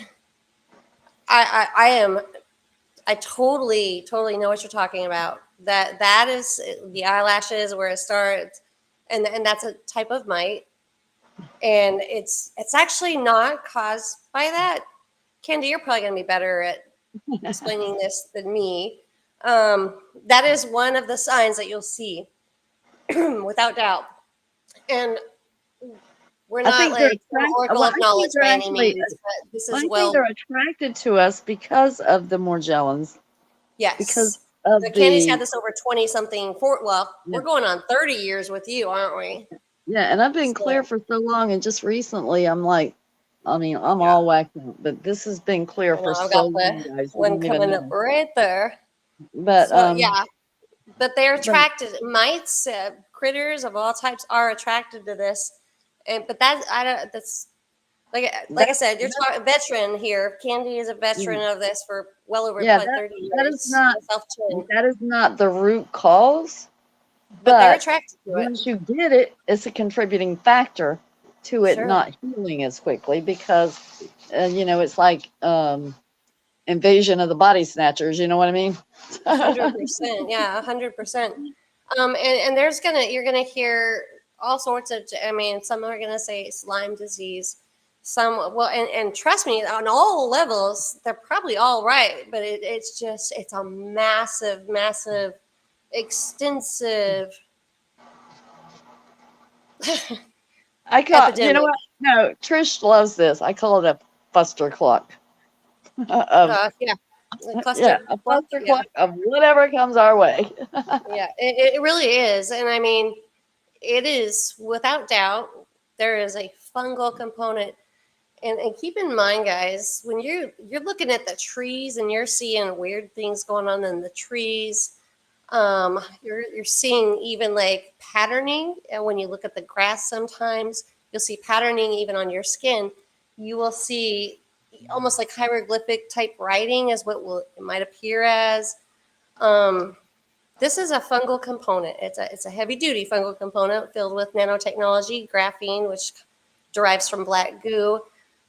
I totally know what you're talking about. That is the eyelashes where it starts, and that's a type of mite, and it's actually not caused by that. Candy, you're probably gonna be better at explaining this than me. That is one of the signs that you'll see, without doubt. And we're I not think they're like an attracted. oracle Well, of I think knowledge they're by any actually. means, but this I is think they're well, attracted to us because of the Morgellons, because yes. The of Candy's had the this over 20 something for, well, yeah, we're going on 30 years with you, aren't we? yeah. And I've been clear So, for so long, and just recently, I'm like, I mean, I'm yeah. all whacked out, but this has been clear I for know, I've so got the long, guys. You one don't even coming up know. right there. But So, yeah, but they're but attracted. Mites, critters of all types are attracted to this. And but that I don't. That's like I that said. You're that talking veteran here. Candy is a yeah, veteran of this for well over yeah, probably 30 that is years. not Myself too. the root cause. But they're But attracted to it. once you get it, it's a contributing factor to it Sure. not healing as quickly because, it's like invasion of the body snatchers. You know what I mean? 100%. Yeah, 100%. And you're gonna hear all sorts of. I mean, some are gonna say it's Lyme disease. Some well, and trust me, on all levels, they're probably all right. But it's a massive, extensive I call, you know epidemic. what? No, Trish loves this. I call it a fuster clock of, Yeah, the yeah, cluster a pluck. fuster Yeah, clock of whatever comes our way. yeah. It really is, and I mean, it is without doubt. There is a fungal component. And keep in mind, guys, when you're looking at the trees and you're seeing weird things going on in the trees, you're seeing even like patterning. And when you look at the grass, sometimes you'll see patterning even on your skin. You will see almost like hieroglyphic type writing, is what it might appear as. Um, this is a fungal component. It's a heavy duty fungal component filled with nanotechnology, graphene, which derives from black goo.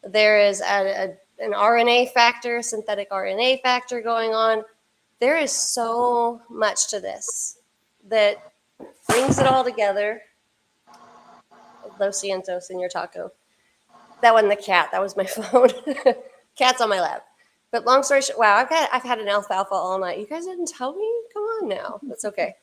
There is an RNA factor, synthetic RNA factor going on. There is so much to this that brings it all together. Los Cientos in your taco. That wasn't the cat. That was my phone. Cat's on my lap. But long story short, wow, I've had an alfalfa all night. You guys didn't tell me? Come on now. That's okay.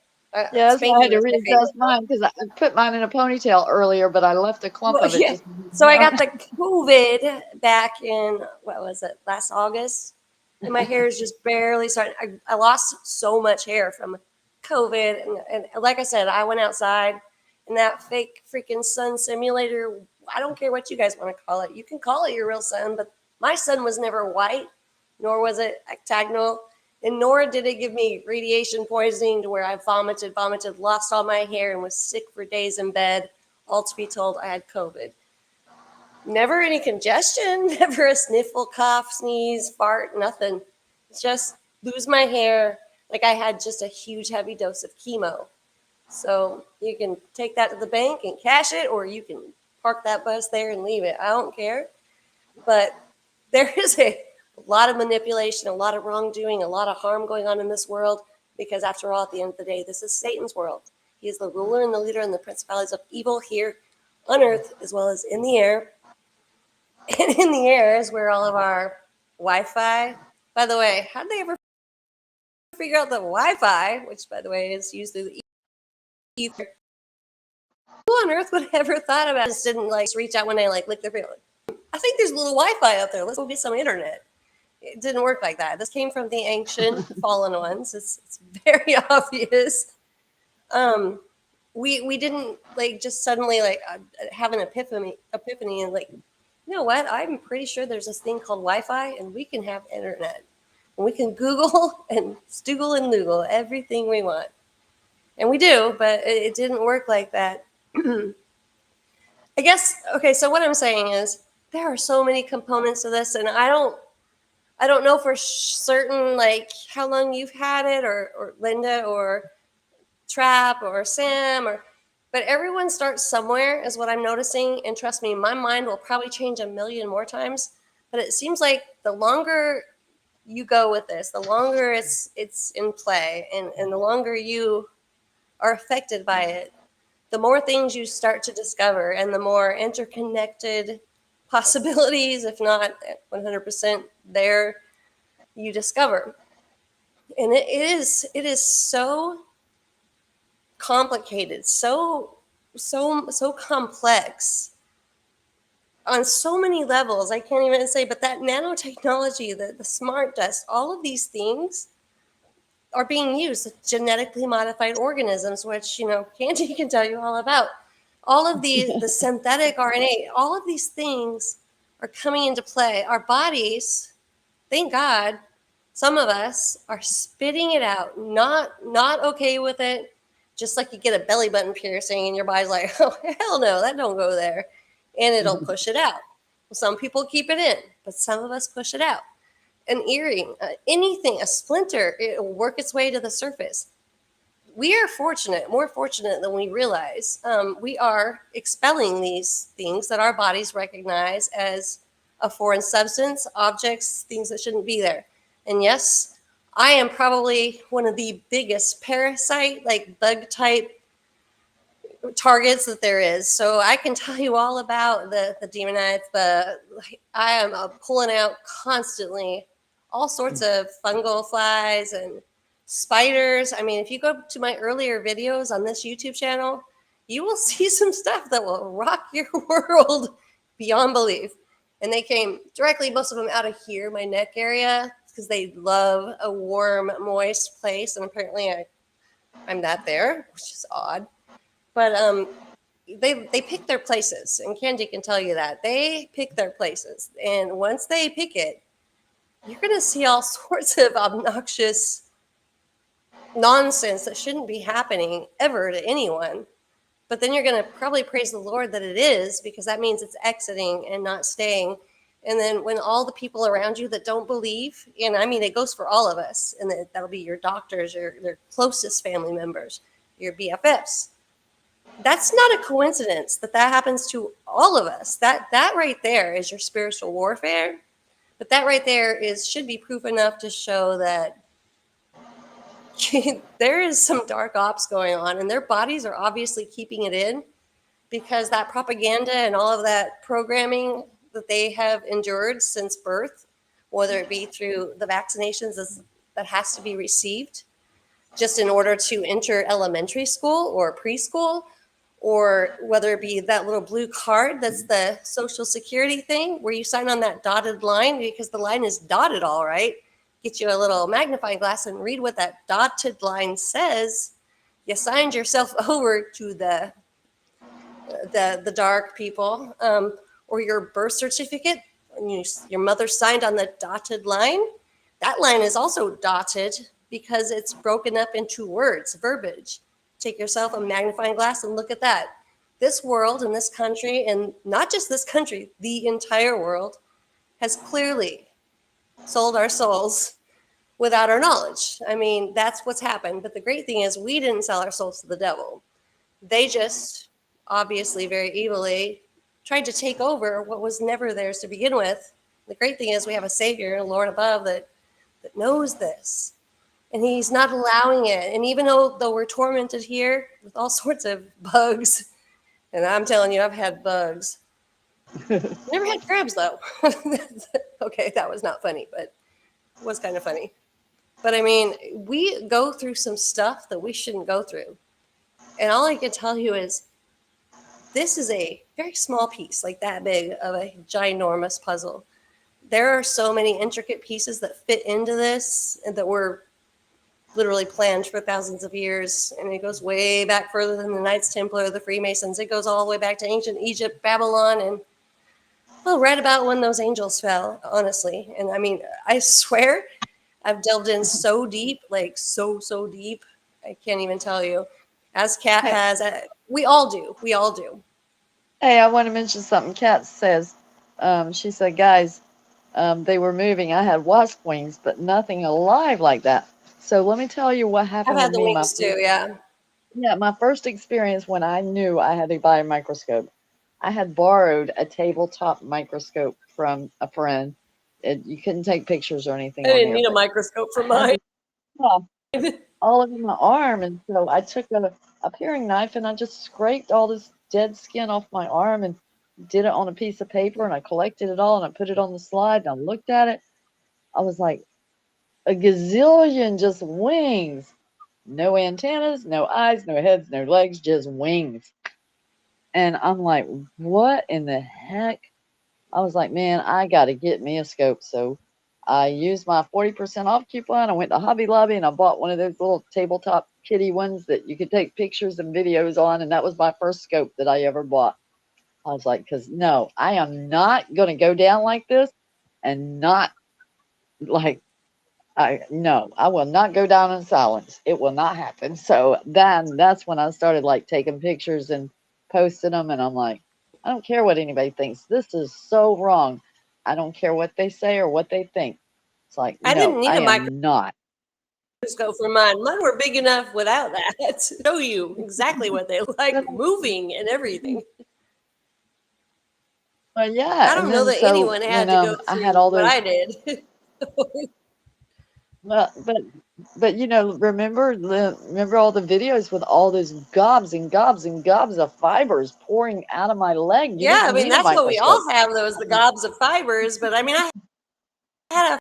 Yeah, that's why I had Spanky to was my readjust favorite. mine because I put mine in a ponytail earlier, but I left a clump Well, of it yeah. just. So I got the COVID back in what was it, last August, and my hair is just barely starting. I lost so much hair from COVID, and like I said, I went outside in that fake freaking sun simulator. I don't care what you guys want to call it. You can call it your real sun, but my sun was never white, nor was it octagonal, and nor did it give me radiation poisoning to where I vomited, lost all my hair, and was sick for days in bed. All to be told, I had COVID. Never any congestion, never a sniffle, cough, sneeze, fart, nothing. Just lose my hair like I had just a huge heavy dose of chemo. So you can take that to the bank and cash it, or you can park that bus there and leave it. I don't care. But there is a lot of manipulation, a lot of wrongdoing, a lot of harm going on in this world because, after all, at the end of the day, this is Satan's world. He is the ruler and the leader and the principalities of evil here on earth as well as in the air. And in the air is where all of our Wi-Fi. By the way, how did they ever figure out the Wi-Fi, which by the way is used through the ether? Who on earth would have ever thought about it? Just didn't like reach out when they like licked their finger. I think there's a little Wi-Fi out there. Let's go get some internet. It didn't work like that. This came from the ancient fallen ones. It's very obvious. Um, we didn't like just suddenly like have an epiphany and like, you know what? I'm pretty sure there's this thing called Wi-Fi, and we can have internet. And we can Google and Stoogle and Loogle everything we want, and we do. But it didn't work like that. I guess. Okay, so what I'm saying is there are so many components to this, and I don't know for certain, like, how long you've had it, or Linda, or Trap, or Sam, but everyone starts somewhere, is what I'm noticing. And trust me, my mind will probably change a million more times. But it seems like the longer you go with this, the longer it's in play, and the longer you are affected by it, the more things you start to discover, and the more interconnected possibilities, if not 100% there, you discover. And it is so complicated, so complex on so many levels. I can't even say, but that nanotechnology, the smart dust, all of these things are being used, genetically modified organisms, which, Candy can tell you all about. All of the synthetic RNA, all of these things are coming into play. Our bodies, thank God, some of us are spitting it out, not okay with it. Just like you get a belly button piercing and your body's like, oh, hell no, that don't go there. And it'll push it out. Some people keep it in, but some of us push it out. An earring, anything, a splinter, it will work its way to the surface. We are fortunate, more fortunate than we realize. We are expelling these things that our bodies recognize as a foreign substance, objects, things that shouldn't be there. And yes, I am probably one of the biggest parasite, like bug type targets that there is. So I can tell you all about the demonites, but I am pulling out constantly all sorts of fungal flies and spiders. I mean, if you go to my earlier videos on this YouTube channel, you will see some stuff that will rock your world beyond belief. And they came directly, most of them out of here, my neck area, because they love a warm, moist place. And apparently I'm not there, which is odd. But they pick their places, and Candy can tell you that. They pick their places. And once they pick it, you're going to see all sorts of obnoxious nonsense that shouldn't be happening ever to anyone. But then you're going to probably praise the Lord that it is, because that means it's exiting and not staying. And then when all the people around you that don't believe, and I mean, it goes for all of us, and that'll be your doctors, your closest family members, your BFFs. That's not a coincidence that happens to all of us. That right there is your spiritual warfare. But that right there should be proof enough to show that there is some dark ops going on, and their bodies are obviously keeping it in, because that propaganda and all of that programming that they have endured since birth, whether it be through the vaccinations that has to be received just in order to enter elementary school or preschool, or whether it be that little blue card that's the Social Security thing where you sign on that dotted line, because the line is dotted all right. Get you a little magnifying glass and read what that dotted line says. You signed yourself over to the dark people, or your birth certificate, and your mother signed on the dotted line. That line is also dotted because it's broken up into words, verbiage. Take yourself a magnifying glass and look at that. This world and this country, and not just this country, the entire world, has clearly sold our souls without our knowledge. I mean, that's what's happened. But the great thing is we didn't sell our souls to the devil. They just, obviously very evilly, tried to take over what was never theirs to begin with. The great thing is we have a Savior, a Lord above, that knows this. And he's not allowing it. And even though we're tormented here with all sorts of bugs, and I'm telling you, I've had bugs. Never had crabs, though. Okay, that was not funny, but it was kind of funny. But I mean, we go through some stuff that we shouldn't go through. And all I can tell you is this is a very small piece, like that big, of a ginormous puzzle. There are so many intricate pieces that fit into this and that were literally planned for thousands of years. And it goes way back further than the Knights Templar or the Freemasons. It goes all the way back to ancient Egypt, Babylon, and right about when those angels fell, honestly. And I mean, I swear I've delved in so deep, like so deep. I can't even tell you. As Kat has, we all do. We all do. Hey, I want to mention something. Kat says, she said, guys, They were moving. I had wasp wings, but nothing alive like that. So let me tell you what I've happened with had the me. wings too. Yeah. Yeah, my first experience when I knew I had to buy a microscope. I had borrowed a tabletop microscope from a friend. You couldn't take pictures or anything I on didn't here, need a but microscope I for had mine. this stuff all over my arm, and so I took a paring knife and I just scraped all this dead skin off my arm and did it on a piece of paper, and I collected it all and I put it on the slide and I looked at it. I was like, a gazillion just wings. No antennas, no eyes, no heads, no legs, just wings. And I'm like, what in the heck? I was like, man, I got to get me a scope. So I used my 40% off coupon. I went to Hobby Lobby and I bought one of those little tabletop kitty ones that you could take pictures and videos on. And that was my first scope that I ever bought. I was like, because no, I am not going to go down like this and not like no, I will not go down in silence. It will not happen. So then that's when I started like taking pictures and posting them, and I'm like, I don't care what anybody thinks. This is so wrong. I don't care what they say or what they think. It's like, I no, didn't need I a am not. microscope for mine. Mine were big enough without that to show you exactly what they like, But, moving and everything. but yeah, I and don't know then that so anyone when had to go I had through all what those. I did. Well, but remember remember all the videos with all those gobs and gobs and gobs of fibers pouring out of my leg. You Yeah, I didn't mean need a that's what we all microscope. have, those the gobs of fibers. But I mean, I had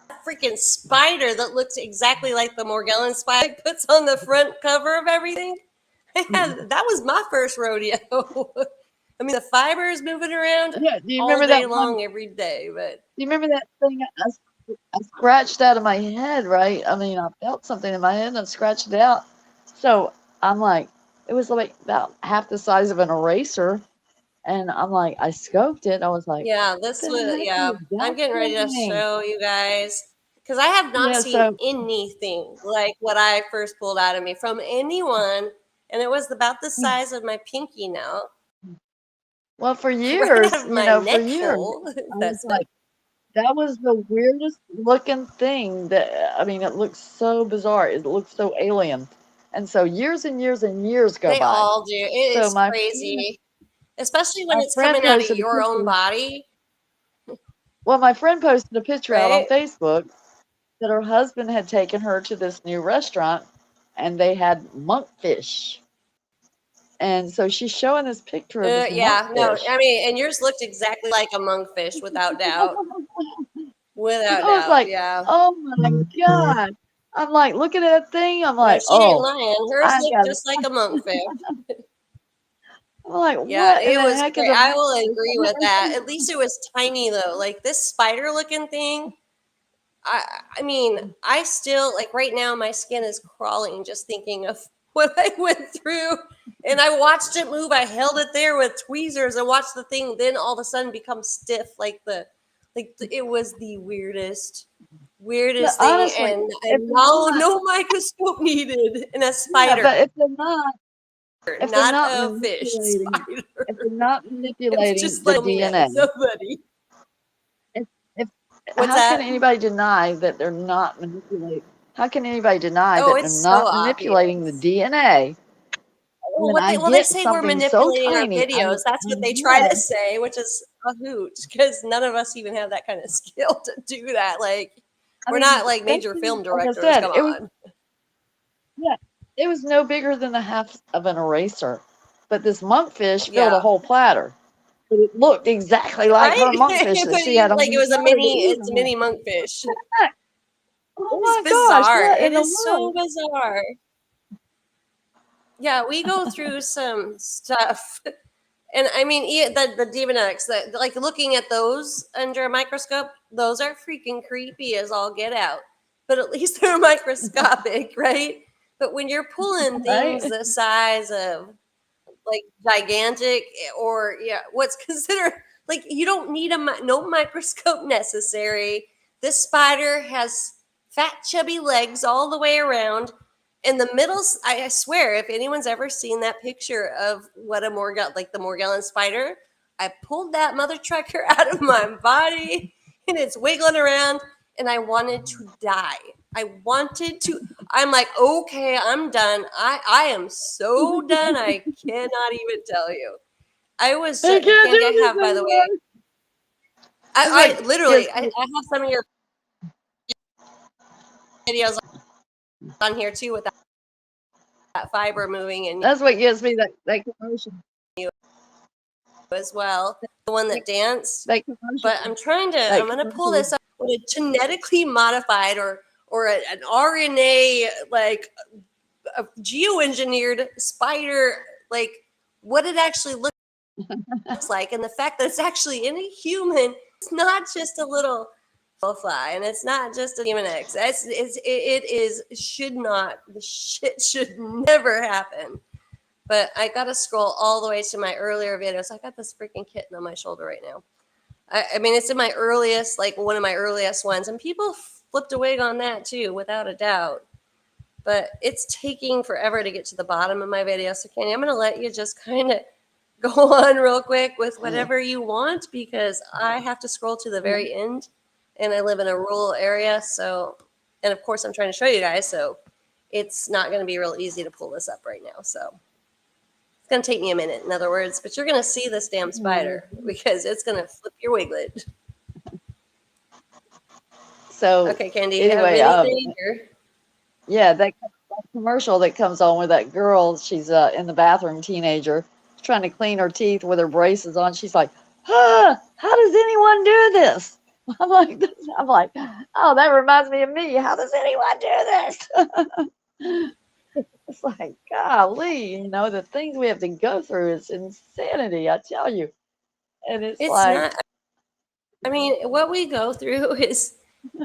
a freaking spider that looked exactly like the Morgellon spider it puts on the front cover of everything. That was my first rodeo. I mean, the fibers moving around Yeah, do you all remember day that one? long, every day. But Do you remember that thing I scratched out of my head, right? I mean, I felt something in my head and I scratched it out. So I'm like, it was like about half the size of an eraser. And I'm like, I scoped it. I was like, yeah, what this the was, heck yeah, is I'm that getting ready to thing? show you guys because I have not Yeah, seen so, anything like what I first pulled out of me from anyone. And it was about the size of my pinky now, well, for right out years, of my for neck years, hole. I was That's not, like, that was the weirdest looking thing that, I mean, it looks so bizarre. It looks so alien. And so years and years and years go they by. all do. So It's crazy, especially when my it's friend coming out of posted a your own picture. body, Well, my friend posted a picture out on right? Facebook that her husband had taken her to this new restaurant and they had monkfish. And so she's showing this picture of this Yeah, no, monkfish. I mean, and yours looked exactly like a monkfish, without doubt. Without I was doubt, like, yeah. oh my God. I'm like, look at that thing. I'm No, like, she ain't oh, lying. Hers I looked got just like a monkfish. I'm like, Yeah, what in it the was heck is great. a I will monkfish? agree I've with never that. seen At least it was tiny though. Like this spider looking thing. I I mean, I still like right now my skin is crawling just thinking of what I went through. And I watched it move. I held it there with tweezers and watched the thing then all of a sudden become stiff it was the But weirdest thing honestly, if and they're not, no microscope needed in a yeah, spider, but if they're not not a fish manipulating, if spider. they're not It was manipulating just the like me at DNA, somebody. if What's how can that? anybody deny that they're not manipulating? How can anybody deny Oh, that they're it's so not manipulating the obvious. DNA Well, when I well they get say we're something so manipulating our tiny? videos. That's I what they try to know. say, which is a hoot because none of us even have that kind of skill to do that. Like, I we're mean, not like they major can, film like I directors. said, Come it was on. yeah, it was no bigger than the half of an eraser, but this monkfish filled a Yeah. whole platter. But it looked exactly like Right? her monkfish that But she had on like it the was a side of the mini, eating. it's a I'm like, mini monkfish. heck? Oh It's my gosh, bizarre. what It in the is so world? bizarre. Yeah, we go through some stuff. And I mean, the Demonex, like looking at those under a microscope, those are freaking creepy as all get out. But at least they're microscopic, right? But when you're pulling things Right? the size of like gigantic or yeah, what's considered like you don't need no microscope necessary. This spider has fat, chubby legs all the way around. In the middle, I swear, if anyone's ever seen that picture of what a Morgellon, like the Morgellon spider, I pulled that mother trucker out of my body and it's wiggling around and I wanted to die. I'm like, okay, I'm done. I am so done. I cannot even tell you. I was I can't Candy, I do this have, by the anymore. way, That's what I literally, gives I me, have some of your videos on here too with that fiber moving in that's what gives me that commotion. you as well. The one that danced. That commotion. But I'm That going to pull commotion. this up with a genetically modified or an RNA, like a geoengineered spider, like what it actually looks like, and the fact that it's actually in a human. It's not just a little fly, and it's not just a human X. Should not, the shit should never happen. But I got to scroll all the way to my earlier videos. I got this freaking kitten on my shoulder right now. I mean, it's in my earliest, like one of my earliest ones, and people flipped a wig on that too, without a doubt. But it's taking forever to get to the bottom of my video. So, Kenny, I'm going to let you just kind of go on real quick with whatever you want because I have to scroll to the very end, and I live in a rural area. So, and of course, I'm trying to show you guys. So, it's not going to be real easy to pull this up right now. So, it's going to take me a minute, in other words, but you're going to see this damn spider because it's going to flip your wiglet. So Okay, Candy, you have anyway, anything? yeah, that commercial that comes on with that girl, she's in the bathroom, teenager, trying to clean her teeth with her braces on. She's like, how does anyone do this? I'm like, oh, that reminds me of me. How does anyone do this? It's like, golly, the things we have to go through is insanity, I tell you. And it's It's like, not, I mean, what we go through is,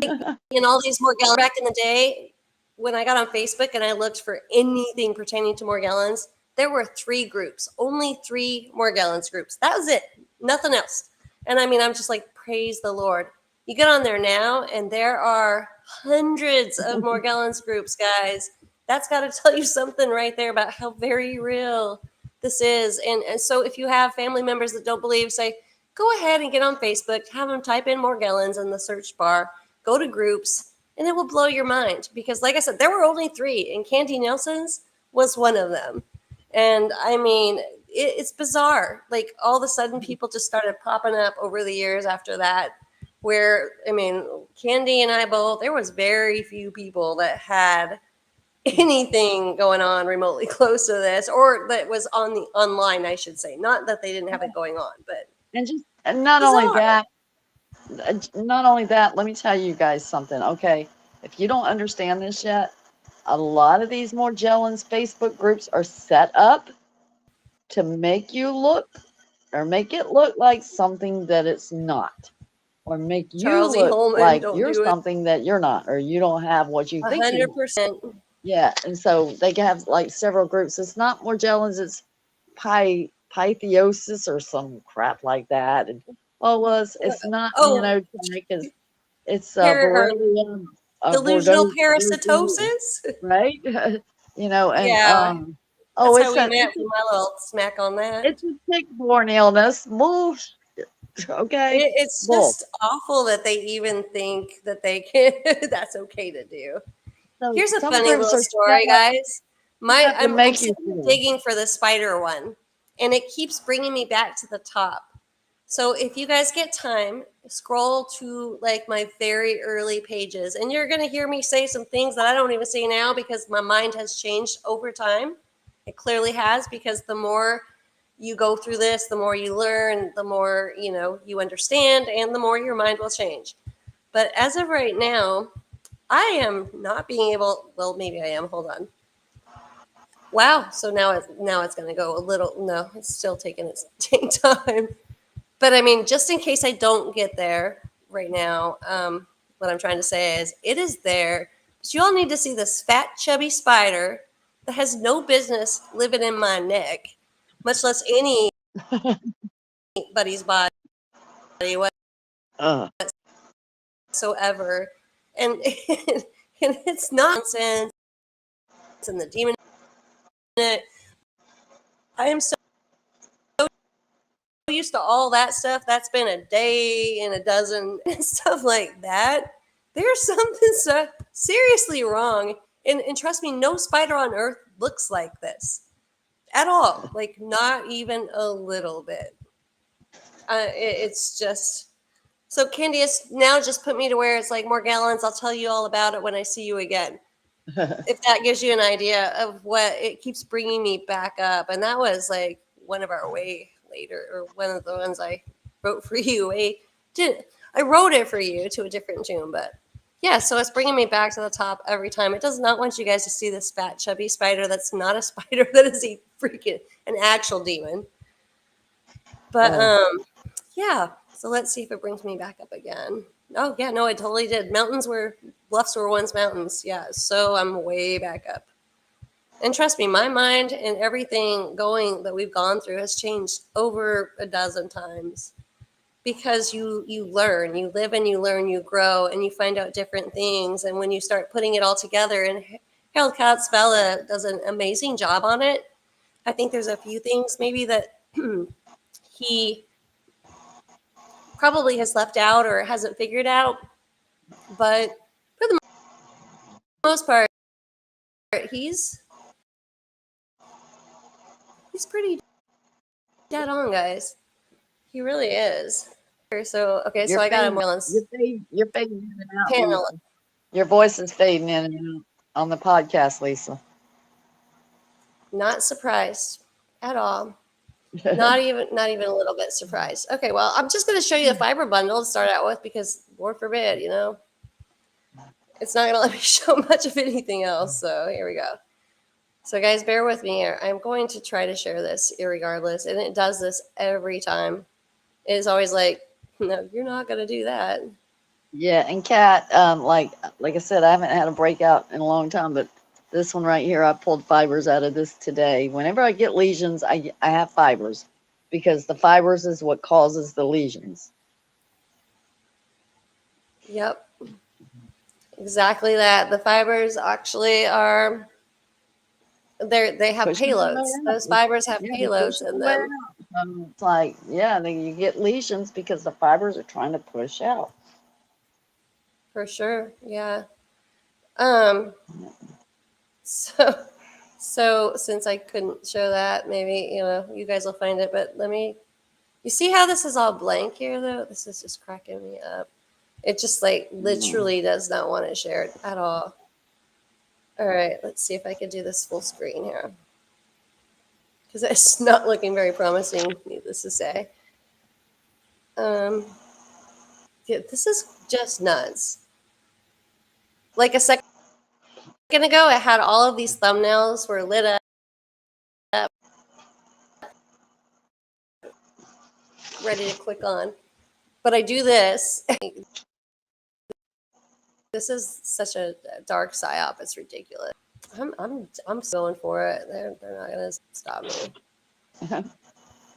all these Morgellons back in the day, when I got on Facebook and I looked for anything pertaining to Morgellons, there were 3 groups, only 3 Morgellons groups. That was it, nothing else. And I mean, I'm just like, praise the Lord. You get on there now, and there are hundreds of Morgellons groups, guys. That's got to tell you something right there about how very real this is. And so, if you have family members that don't believe, say, go ahead and get on Facebook, have them type in Morgellons in the search bar, go to groups, and it will blow your mind. Because, like I said, there were only 3, and Candy Nelson's was one of them. And I mean, it's bizarre. Like, all of a sudden, people just started popping up over the years after that. Where, I mean, Candy and I both, there was very few people that had anything going on remotely close to this, or that was on the online, I should say. Not that they didn't have it going on, but and not only bizarre. that, let me tell you guys something, okay? If you don't understand this yet, a lot of these Morgellons Facebook groups are set up to make you look or make it look like something that it's not, or make you Charles E. look Holman, like don't you're do it. something that you're not, or you don't have what you think you have. 100%. Yeah, and so they have like several groups. It's not Morgellons, it's pythiosis or some crap like that. And it's not Oh, neonotenic, it's par- Borrelia delusional Bordeaux, parasitosis. right? And Yeah, that's how it's we a met with my little smack on that. it's a tick-borne illness. Bullshit. Okay, It's bull. just awful that they even think that they can. That's okay to do. So Here's a some funny groups little are story, guys. to I'm make you sitting feel. digging for the spider one, and it keeps bringing me back to the top. So if you guys get time, scroll to like my very early pages, and you're gonna hear me say some things that I don't even say now because my mind has changed over time. It clearly has, because the more you go through this, the more you learn, the more you understand, and the more your mind will change. But as of right now, I am not being able. Well, maybe I am. Hold on. Wow. So now it's going to go a little. No, it's still taking its time. But I mean, just in case I don't get there right now, what I'm trying to say is it is there. But you all need to see this fat, chubby spider that has no business living in my neck, much less anybody's body Uh, whatsoever. And and it's nonsense. And the demon. I am so. used to all that stuff. That's been a day and a dozen and stuff like that. There's something so seriously wrong. And trust me, no spider on earth looks like this at all. Like, not even a little bit. It's just so Candice now just put me to where it's like, more gallons. I'll tell you all about it when I see you again. If that gives you an idea of what it keeps bringing me back up. And that was like one of our way later, or one of the ones I wrote for you. I wrote it for you to a different tune, but yeah, so it's bringing me back to the top every time. It does not want you guys to see this fat, chubby spider. That's not a spider. That is a freaking an actual demon. But yeah. So let's see if it brings me back up again. Oh yeah, no, it totally did. Bluffs were once mountains. Yeah, so I'm way back up. And trust me, my mind and everything going that we've gone through has changed over a dozen times. Because you learn, you live and you learn, you grow, and you find out different things. And when you start putting it all together, and Harold Katzvella does an amazing job on it. I think there's a few things maybe that he probably has left out or hasn't figured out. But for the most part, he's pretty dead on, guys. He really is. So okay, so I got a balance You're fading in and out, panel. Lisa. Your voice is fading in and out on the podcast, Lisa. Not surprised at all. Not even a little bit surprised. Okay, well, I'm just going to show you the fiber bundle to start out with, because Lord forbid, it's not going to let me show much of anything else. So here we go. So guys, bear with me here. I'm going to try to share this irregardless, and it does this every time. It is always like, no, you're not going to do that. Yeah, and Kat, like I said, I haven't had a breakout in a long time, but this one right here, I pulled fibers out of this today. Whenever I get lesions, I have fibers, because the fibers is what causes the lesions. Yep. Exactly that. The fibers actually are they have Push them payloads. right out. Those fibers have Yeah, payloads in right them. out. It's like, yeah, then you get lesions because the fibers are trying to push out. For sure. Yeah. Um so since I couldn't show that, maybe you guys will find it, but you see how this is all blank here though? This is just cracking me up. It just like literally does not want to share it at all. All right, let's see if I can do this full screen here, because it's not looking very promising, needless to say. Yeah, this is just nuts. Like a second ago, it had all of these thumbnails were lit up, ready to click on. But I do this. This is such a dark psyop. It's ridiculous. I'm going for it. They're not gonna stop me.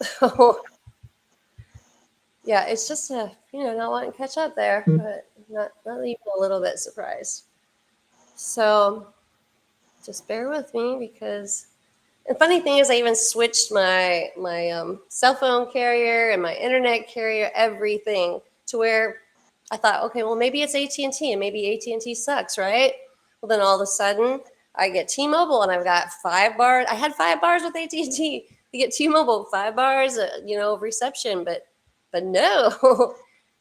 So, yeah, it's just not wanting to catch up there, but not even a little bit surprised. So just bear with me, because the funny thing is I even switched my cell phone carrier and my internet carrier, everything, to where I thought, okay, well, maybe it's AT&T, and maybe AT&T sucks, right? Well, then all of a sudden I get T-Mobile, and I've got 5 bars. I had 5 bars with AT&T. You get T-Mobile, 5 bars, of reception, but no,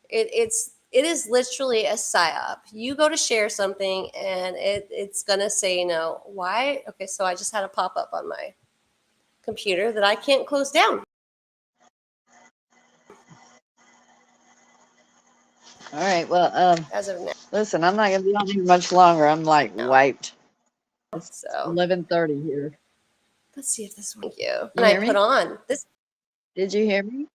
it is literally a psyop. You go to share something, and it's gonna say no. Why? Okay, so I just had a pop-up on my computer that I can't close down. All right, well, As of now. listen, I'm not gonna be on here much longer. I'm like wiped. It's So 11:30 here. let's see if this one. Thank you. You And I hear put me? on this. Did you hear me?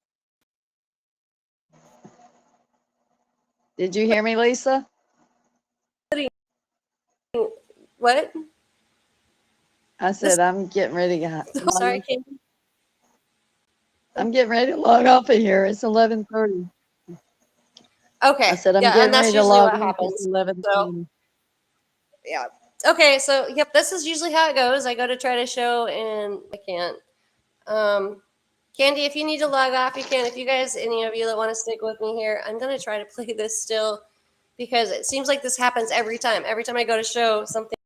Did you hear me, Lisa? What? I said I'm getting ready to. I'm sorry, Kim. I'm getting ready to log off of here. It's 11:30. Okay. I said I'm yeah, getting and that's ready to usually log what off. It's happens. 11:30. So yeah. Okay, so yep, this is usually how it goes. I go to try to show and I can't. Candy, if you need to log off, you can. If you guys, any of you that want to stick with me here, I'm going to try to play this still because it seems like this happens every time. Every time I go to show something.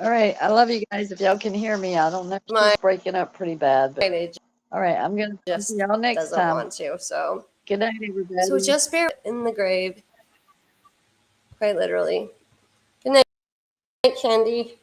All right, I love you guys. If y'all can hear me, I don't know. My She's breaking up pretty bad, but it all right, I'm gonna see just y'all next doesn't time. want to. So Good night, everybody. just bear in the grave, quite literally. Good night, Candy.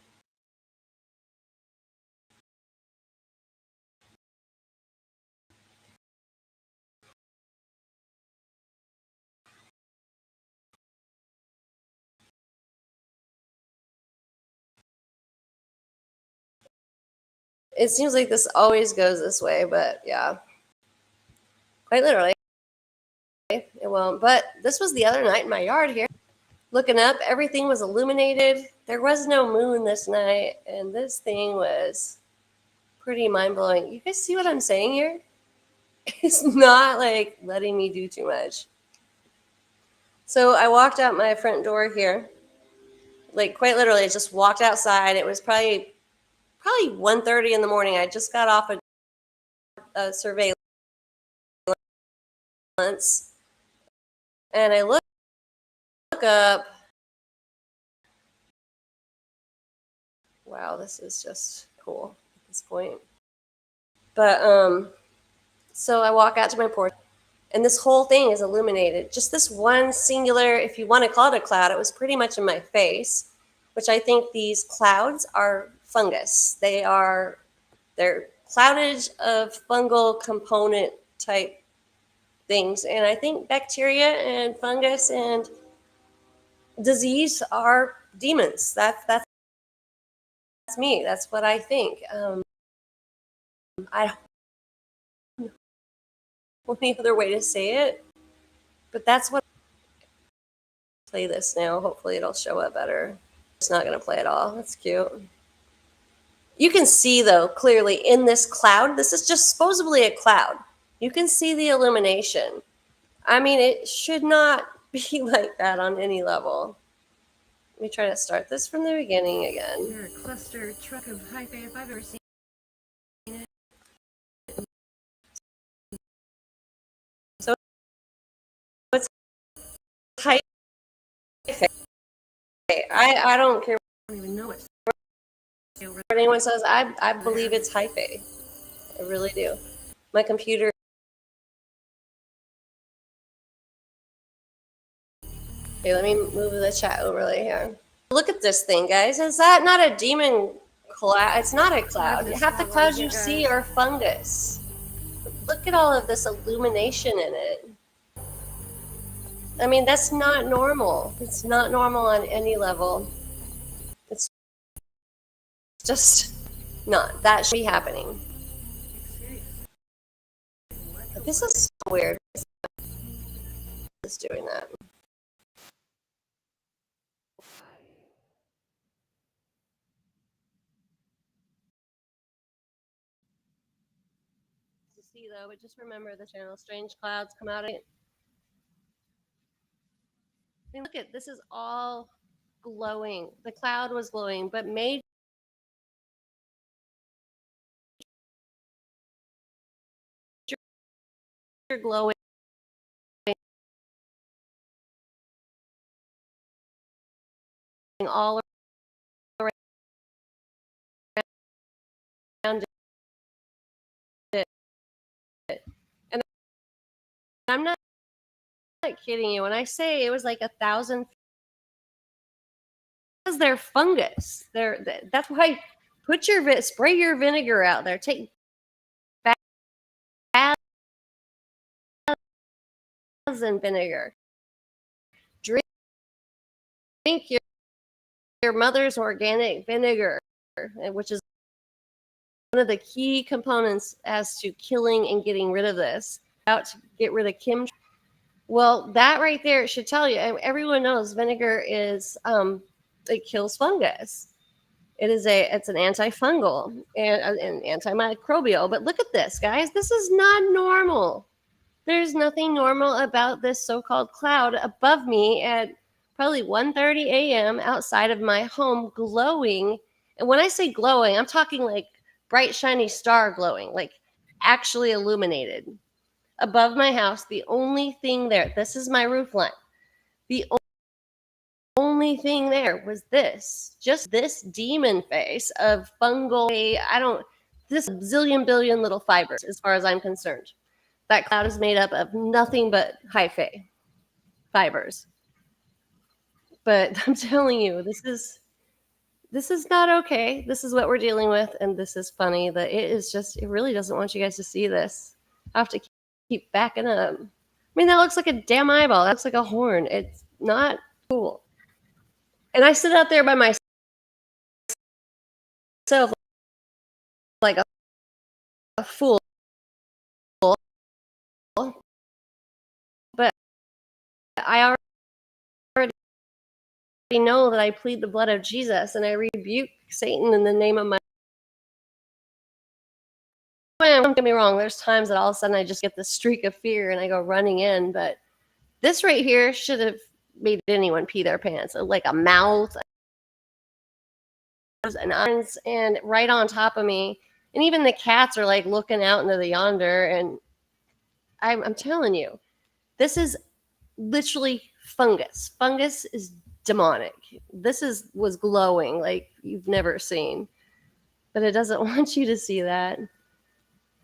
It seems like this always goes this way, but yeah, quite literally, it won't. But this was the other night in my yard here. Looking up, everything was illuminated. There was no moon this night, and this thing was pretty mind blowing. You guys see what I'm saying here? It's not like letting me do too much. So I walked out my front door here, like quite literally, just walked outside. It was probably 1:30 in the morning. I just got off a surveillance, and I look up. Wow, this is just cool at this point. But so I walk out to my porch, and this whole thing is illuminated. Just this one singular, if you want to call it a cloud, it was pretty much in my face, which I think these clouds are fungus. They're cloudage of fungal component type things. And I think bacteria and fungus and disease are demons. That's me. That's what I think. I don't know any other way to say it, but that's what I play this now. Hopefully it'll show up better. It's not going to play at all. That's cute. You can see, though, clearly in this cloud, this is just supposedly a cloud. You can see the illumination. I mean, it should not be like that on any level. Let me try to start this from the beginning again. You're a cluster truck of hyphae if I've ever seen it. So it's hyphae. I don't care I don't even know it. what anyone says. I believe it's hyphae. I really do. My computer. Okay, let me move the chat overlay here. Look at this thing, guys. Is that not a demon cloud? It's not a cloud. Half the clouds you see are fungus. Look at all of this illumination in it. I mean, that's not normal. It's not normal on any level. It's just not. That should be happening. But this is so weird. It's doing that. To see though, but just remember the channel strange clouds come out of it. I mean, look at this is all glowing. The cloud was glowing, but made glowing all around it. And I'm not kidding you when I say it was like 1,000, because they're fungus. That's why put your spray your vinegar out there. Take baths in vinegar. Drink your mother's organic vinegar, which is one of the key components as to killing and getting rid of this. Out to get rid of Kim. Well, that right there should tell you. Everyone knows vinegar is it kills fungus. It's an antifungal and an antimicrobial. But look at this, guys. This is not normal. There's nothing normal about this so-called cloud above me at probably 1:30 a.m. outside of my home glowing. And when I say glowing, I'm talking like bright, shiny star glowing, like actually illuminated. Above my house, the only thing there, this is my roof line. The only thing there was this, just this demon face of fungal, this zillion billion little fibers, as far as I'm concerned. That cloud is made up of nothing but hyphae fibers. But I'm telling you, this is not okay. This is what we're dealing with, and this is funny that it really doesn't want you guys to see this. I have to keep backing up. I mean, that looks like a damn eyeball. That looks like a horn. It's not cool. And I sit out there by myself like a fool. But I already know that I plead the blood of Jesus and I rebuke Satan in the name of my. Don't get me wrong, there's times that all of a sudden I just get this streak of fear and I go running in, but this right here should have made anyone pee their pants. Like a mouth and eyes, and right on top of me. And even the cats are like looking out into the yonder. And I'm telling you, this is literally fungus. Fungus is demonic. Was glowing like you've never seen, but it doesn't want you to see that.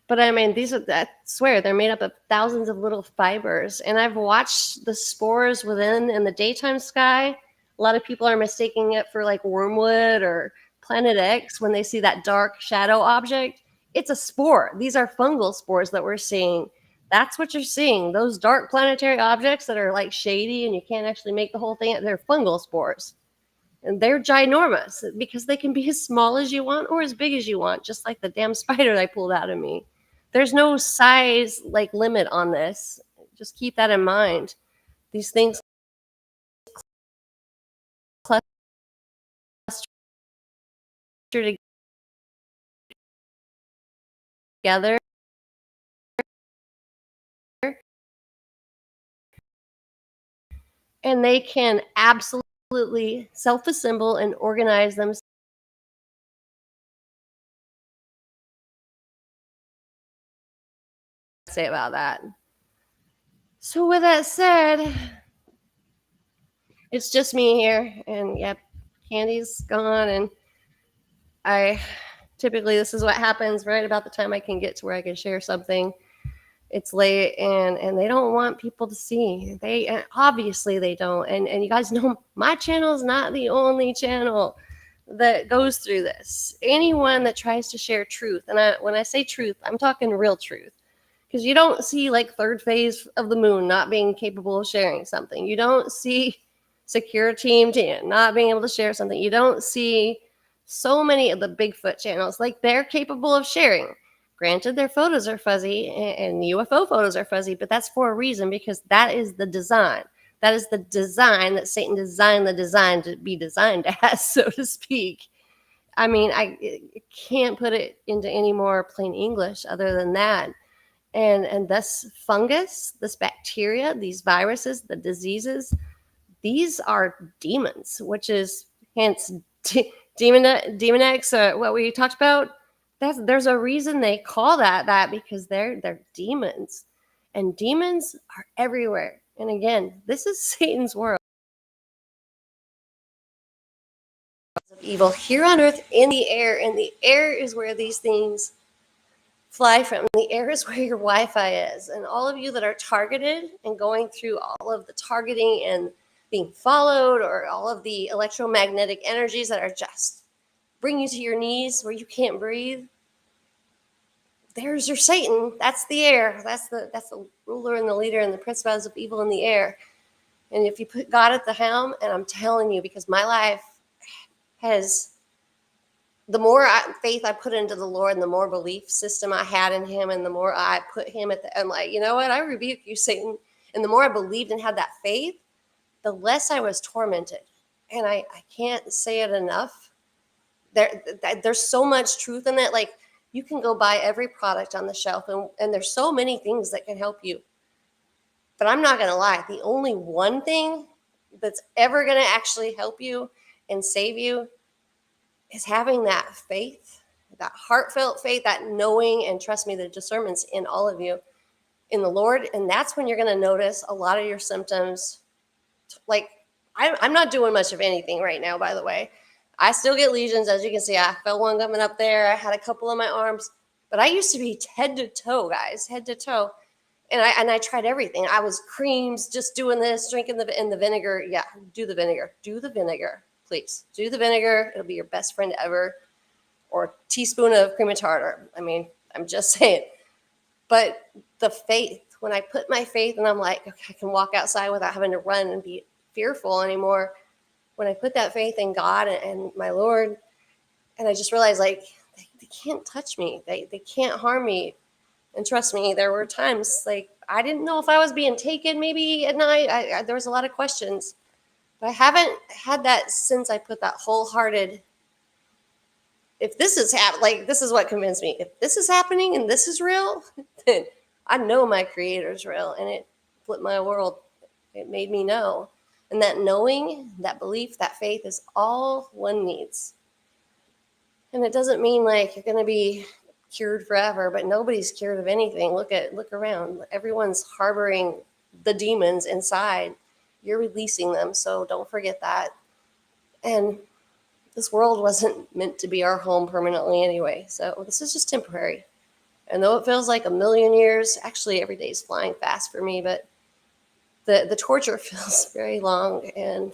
But I mean, I swear, they're made up of thousands of little fibers. And I've watched the spores within in the daytime sky. A lot of people are mistaking it for like wormwood or Planet X when they see that dark shadow object. It's a spore. These are fungal spores that we're seeing. That's what you're seeing. Those dark planetary objects that are like shady and you can't actually make the whole thing. They're fungal spores. And they're ginormous because they can be as small as you want or as big as you want, just like the damn spider that I pulled out of me. There's no size like limit on this. Just keep that in mind. These things cluster together and they can absolutely self-assemble and organize themselves. Say about that. So with that said, it's just me here, and yep, Candy's gone, and I typically this is what happens right about the time I can get to where I can share something. It's late, and they don't want people to see. They obviously they don't, and you guys know my channel is not the only channel that goes through this. Anyone that tries to share truth, and when I say truth, I'm talking real truth. Because you don't see like third phase of the moon not being capable of sharing something. You don't see Secure Team 10 not being able to share something. You don't see so many of the Bigfoot channels like they're capable of sharing. Granted, their photos are fuzzy and UFO photos are fuzzy, but that's for a reason because that is the design. That is the design that Satan designed the design to be designed as, so to speak. I mean, I can't put it into any more plain English other than that. And this fungus, this bacteria, these viruses, the diseases, these are demons, which is hence demon X, what we talked about. There's a reason they call that because they're demons, and demons are everywhere. And again, this is Satan's world of evil here on earth in the air, and the air is where these things fly from. The air is where your Wi-Fi is. And all of you that are targeted and going through all of the targeting and being followed, or all of the electromagnetic energies that are just bring you to your knees where you can't breathe, there's your Satan. That's the air. That's the ruler and the leader and the principalities of evil in the air. And if you put God at the helm, and I'm telling you, because my life has, the more faith I put into the Lord and the more belief system I had in him and the more I put him at the, I'm like, you know what? I rebuke you, Satan. And the more I believed and had that faith, the less I was tormented. And I can't say it enough. There's so much truth in that. Like, you can go buy every product on the shelf and there's so many things that can help you. But I'm not going to lie. The only one thing that's ever going to actually help you and save you is having that faith, that heartfelt faith, that knowing, and trust me, the discernment's in all of you, in the Lord. And that's when you're going to notice a lot of your symptoms. Like, I'm not doing much of anything right now, by the way. I still get lesions. As you can see, I felt one coming up there. I had a couple on my arms. But I used to be head to toe, guys, head to toe. And I tried everything. I was creams, just doing this, drinking the vinegar. Yeah, do the vinegar. Do the vinegar, please. Do the vinegar. It'll be your best friend ever. Or a teaspoon of cream of tartar. I mean, I'm just saying. But the faith, when I put my faith and I'm like, okay, I can walk outside without having to run and be fearful anymore. When I put that faith in God and my Lord, and I just realized, like, they can't touch me. They can't harm me. And trust me, there were times, like, I didn't know if I was being taken maybe at night. There was a lot of questions. But I haven't had that since I put that wholehearted, if this is like, this is what convinced me. If this is happening and this is real, then I know my Creator's real. And it flipped my world. It made me know. And that knowing, that belief, that faith is all one needs. And it doesn't mean like you're going to be cured forever, but nobody's cured of anything. Look around. Everyone's harboring the demons inside. You're releasing them, so don't forget that. And this world wasn't meant to be our home permanently anyway, so this is just temporary. And though it feels like a million years, actually every day is flying fast for me, but the torture feels very long and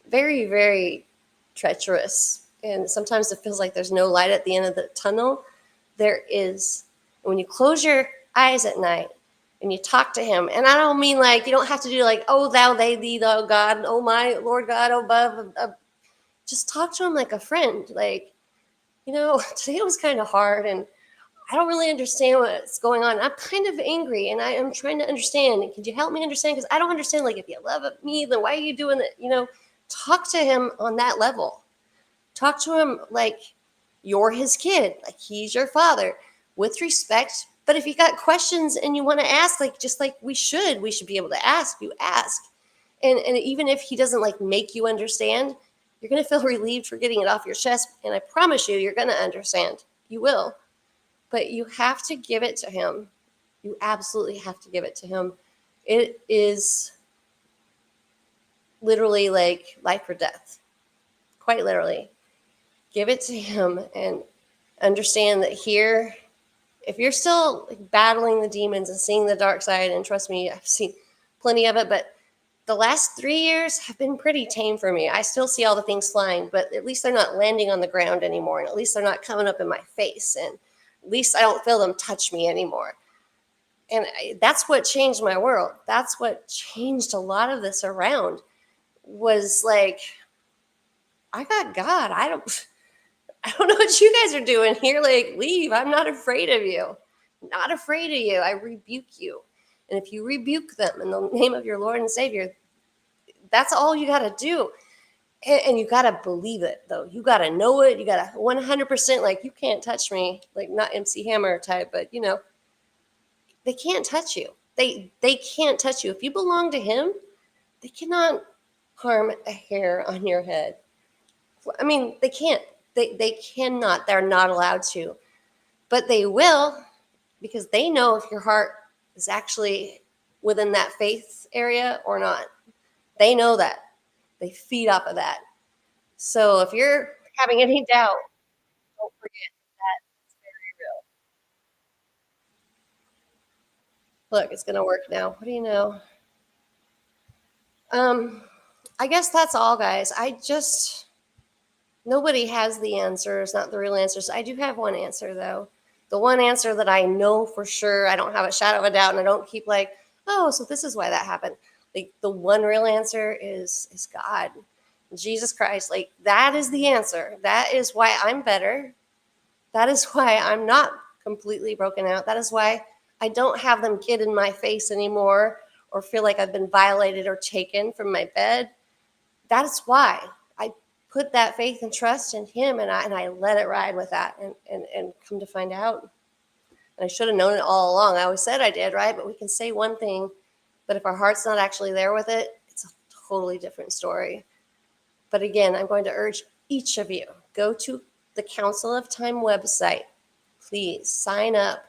very, very treacherous. And sometimes it feels like there's no light at the end of the tunnel. There is. And when you close your eyes at night and you talk to him, and I don't mean like, you don't have to do like, oh, thou, they, thee, thou, God, oh, my Lord God, oh, above. Just talk to him like a friend. Like, today was kind of hard and I don't really understand what's going on. I'm kind of angry and I am trying to understand. Could you help me understand? Because I don't understand. Like, if you love me, then why are you doing it? Talk to him on that level. Talk to him like you're his kid, like he's your father, with respect. But if you got questions and you want to ask, like, just like we should be able to ask, you ask. And even if he doesn't like make you understand, you're going to feel relieved for getting it off your chest. And I promise you're going to understand. You will. But you have to give it to him. You absolutely have to give it to him. It is literally like life or death. Quite literally. Give it to him and understand that here, if you're still battling the demons and seeing the dark side, and trust me, I've seen plenty of it, but the last 3 years have been pretty tame for me. I still see all the things flying, but at least they're not landing on the ground anymore. And at least they're not coming up in my face. And at least I don't feel them touch me anymore. And that's what changed my world. That's what changed a lot of this around, was like, I got God. I don't know what you guys are doing here. Like, leave. I'm not afraid of you. Not afraid of you. I rebuke you. And if you rebuke them in the name of your Lord and Savior, that's all you got to do. And you got to believe it, though. You got to know it. You got to 100%, like, you can't touch me. Like, not MC Hammer type, but, they can't touch you. They can't touch you. If you belong to him, they cannot harm a hair on your head. I mean, they can't. They cannot. They're not allowed to. But they will, because they know if your heart is actually within that faith area or not. They know that. They feed off of that. So if you're having any doubt, don't forget that it's very real. Look, it's going to work now. What do you know? I guess that's all, guys. Nobody has the answers, not the real answers. I do have one answer, though. The one answer that I know for sure, I don't have a shadow of a doubt, and I don't keep like, oh, so this is why that happened. Like, the one real answer is God, Jesus Christ. Like, that is the answer. That is why I'm better. That is why I'm not completely broken out. That is why I don't have them get in my face anymore or feel like I've been violated or taken from my bed. That is why I put that faith and trust in him, and I let it ride with that, and come to find out. And I should have known it all along. I always said I did, right? But we can say one thing, but if our heart's not actually there with it, it's a totally different story. But again, I'm going to urge each of you, go to the Council of Time website. Please sign up.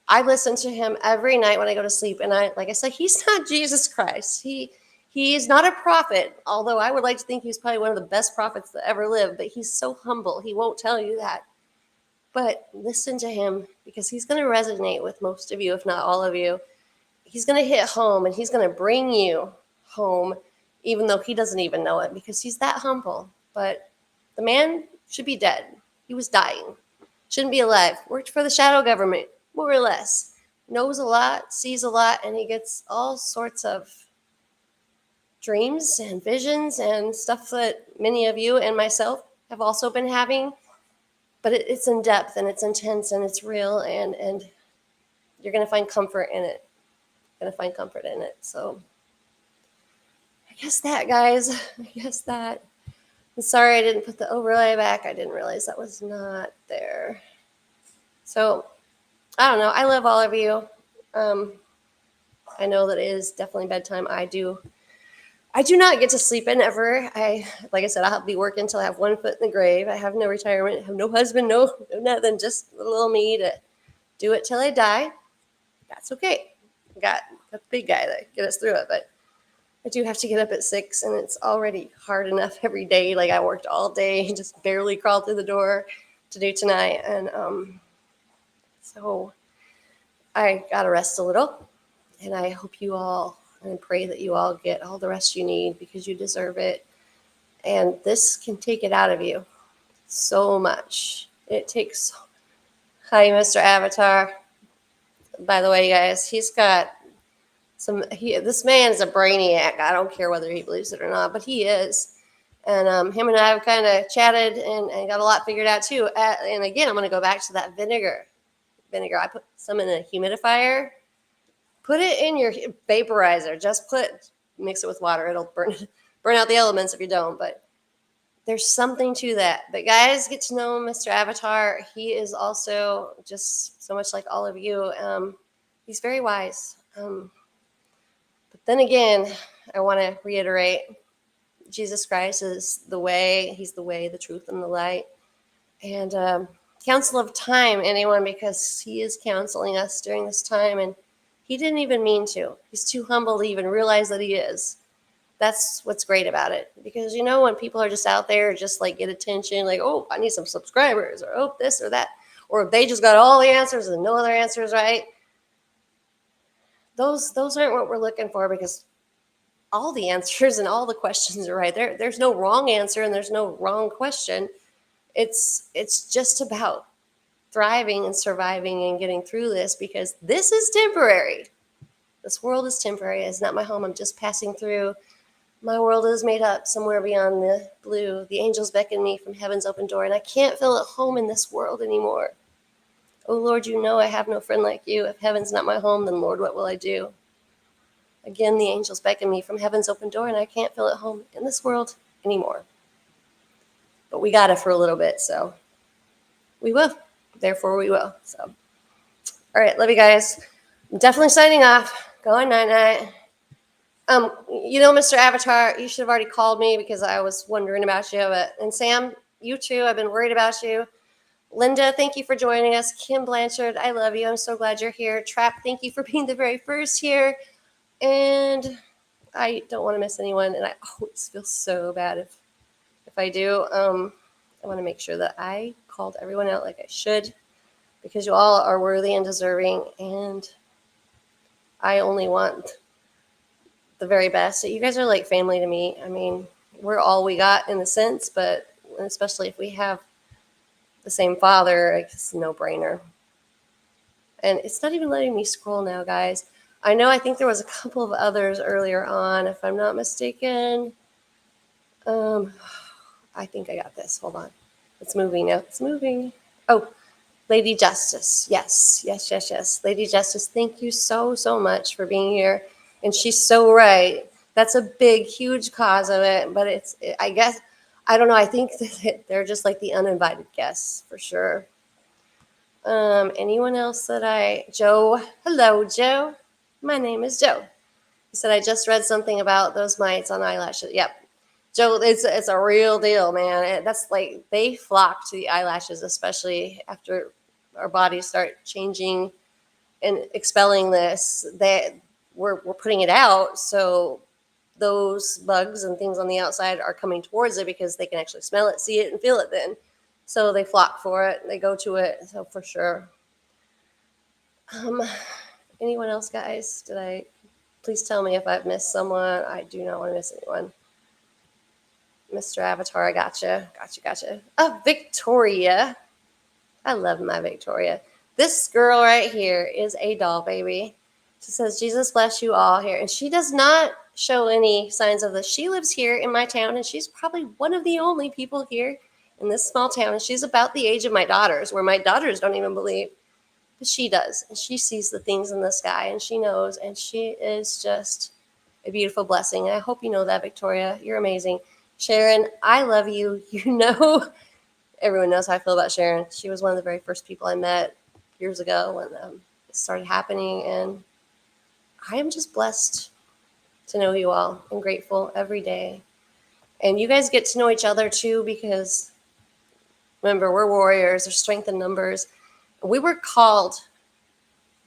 I listen to him every night when I go to sleep. And like I said, he's not Jesus Christ. He is not a prophet, although I would like to think he's probably one of the best prophets that ever lived, but he's so humble. He won't tell you that. But listen to him, because he's going to resonate with most of you, if not all of you. He's going to hit home, and he's going to bring you home, even though he doesn't even know it, because he's that humble. But the man should be dead. He was dying. Shouldn't be alive. Worked for the shadow government, more or less. Knows a lot, sees a lot, and he gets all sorts of dreams and visions and stuff that many of you and myself have also been having. But it's in depth, and it's intense, and it's real, and you're going to find comfort in it. Going to find comfort in it. So I guess that, guys. I guess that. I'm sorry I didn't put the overlay back. I didn't realize that was not there. So I don't know. I love all of you. I know that it is definitely bedtime. I do not get to sleep in ever. Like I said, I'll be working until I have one foot in the grave. I have no retirement. I have no husband, no nothing. Just little me to do it till I die. That's okay. Got a big guy that get us through it, but I do have to get up at 6, and it's already hard enough every day. Like, I worked all day, just barely crawled through the door to do tonight, and so I gotta rest a little, and I hope you all, and pray that you all get all the rest you need, because you deserve it, and this can take it out of you so much. It takes. Hi, Mr. Avatar. By the way, guys, he's got this man is a brainiac. I don't care whether he believes it or not, but he is. And him and I have kind of chatted and got a lot figured out too. And again, I'm going to go back to that vinegar. I put some in a humidifier. Put it in your vaporizer. Mix it with water. It'll burn out the elements if you don't. But there's something to that. But guys, get to know Mr. Avatar. He is also just so much like all of you. He's very wise. But then again, I want to reiterate, Jesus Christ is the way. He's the way, the truth, and the light. And Council of Time, anyone, because he is counseling us during this time, and he didn't even mean to. He's too humble to even realize that he is. That's what's great about it. Because, when people are just out there, just like get attention, like, oh, I need some subscribers, or oh, this or that, or they just got all the answers and no other answers, right? Those aren't what we're looking for, because all the answers and all the questions are right. There's no wrong answer and there's no wrong question. It's just about thriving and surviving and getting through this, because this is temporary. This world is temporary. It's not my home. I'm just passing through. My world is made up somewhere beyond the blue. The angels beckon me from heaven's open door, and I can't feel at home in this world anymore. Oh, Lord, I have no friend like you. If heaven's not my home, then, Lord, what will I do? Again, the angels beckon me from heaven's open door, and I can't feel at home in this world anymore. But we got it for a little bit, so we will. Therefore, we will. So, all right, love you guys. I'm definitely signing off. Going night-night. Mr. Avatar, you should have already called me, because I was wondering about you. And Sam, you too. I've been worried about you. Linda, thank you for joining us. Kim Blanchard, I love you. I'm so glad you're here. Trap, thank you for being the very first here. And I don't want to miss anyone, and I always feel so bad if I do. I want to make sure that I called everyone out like I should, because you all are worthy and deserving, and I only want the very best. You guys are like family to me. I mean, we're all we got in a sense, but especially if we have the same father, it's a no-brainer. And it's not even letting me scroll now, guys. I think there was a couple of others earlier on, if I'm not mistaken. I think I got this. Hold on. It's moving now. It's moving. Oh, Lady Justice. Yes. Lady Justice, thank you so, so much for being here. And she's so right. That's a big, huge cause of it. But I guess, I don't know. I think that they're just like the uninvited guests for sure. Anyone else Joe? Hello, Joe. My name is Joe. He said, I just read something about those mites on eyelashes. Yep. Joe, it's a real deal, man. That's like they flock to the eyelashes, especially after our bodies start changing and expelling this. We're putting it out, so those bugs and things on the outside are coming towards it because they can actually smell it, see it, and feel it. Then, so they flock for it. They go to it. So for sure. Um, anyone else, guys? Did I? Please tell me if I've missed someone. I do not want to miss anyone. Mr. Avatar, I gotcha. Oh, Victoria. I love my Victoria. This girl right here is a doll baby. She says, Jesus bless you all here. And she does not show any signs of this. She lives here in my town, and she's probably one of the only people here in this small town. And she's about the age of my daughters, where my daughters don't even believe. But she does. And she sees the things in the sky, and she knows. And she is just a beautiful blessing. And I hope you know that, Victoria. You're amazing. Sharon, I love you. You know, everyone knows how I feel about Sharon. She was one of the very first people I met years ago when it started happening. And I am just blessed to know you all and grateful every day. And you guys get to know each other too, because remember, we're warriors. There's strength in numbers. We were called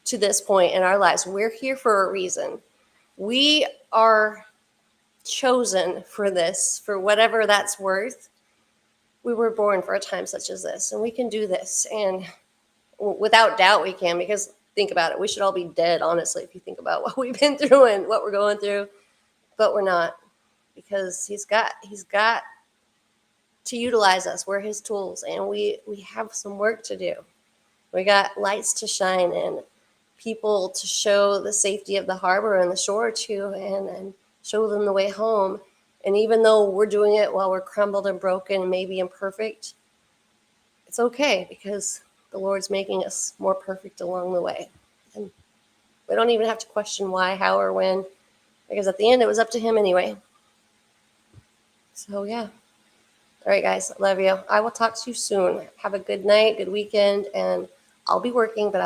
to this point in our lives. We're here for a reason. We are chosen for this, for whatever that's worth. We were born for a time such as this, and we can do this. And without doubt, we can, because think about it. We should all be dead, honestly, if you think about what we've been through and what we're going through. But we're not, because he's got to utilize us. We're his tools, and we have some work to do. We got lights to shine and people to show the safety of the harbor and the shore to, and show them the way home. And even though we're doing it while we're crumbled and broken and maybe imperfect, it's okay, because the Lord's making us more perfect along the way. And we don't even have to question why, how, or when, because at the end it was up to him anyway. So yeah. All right, guys, love you. I will talk to you soon. Have a good night, good weekend, and I'll be working, but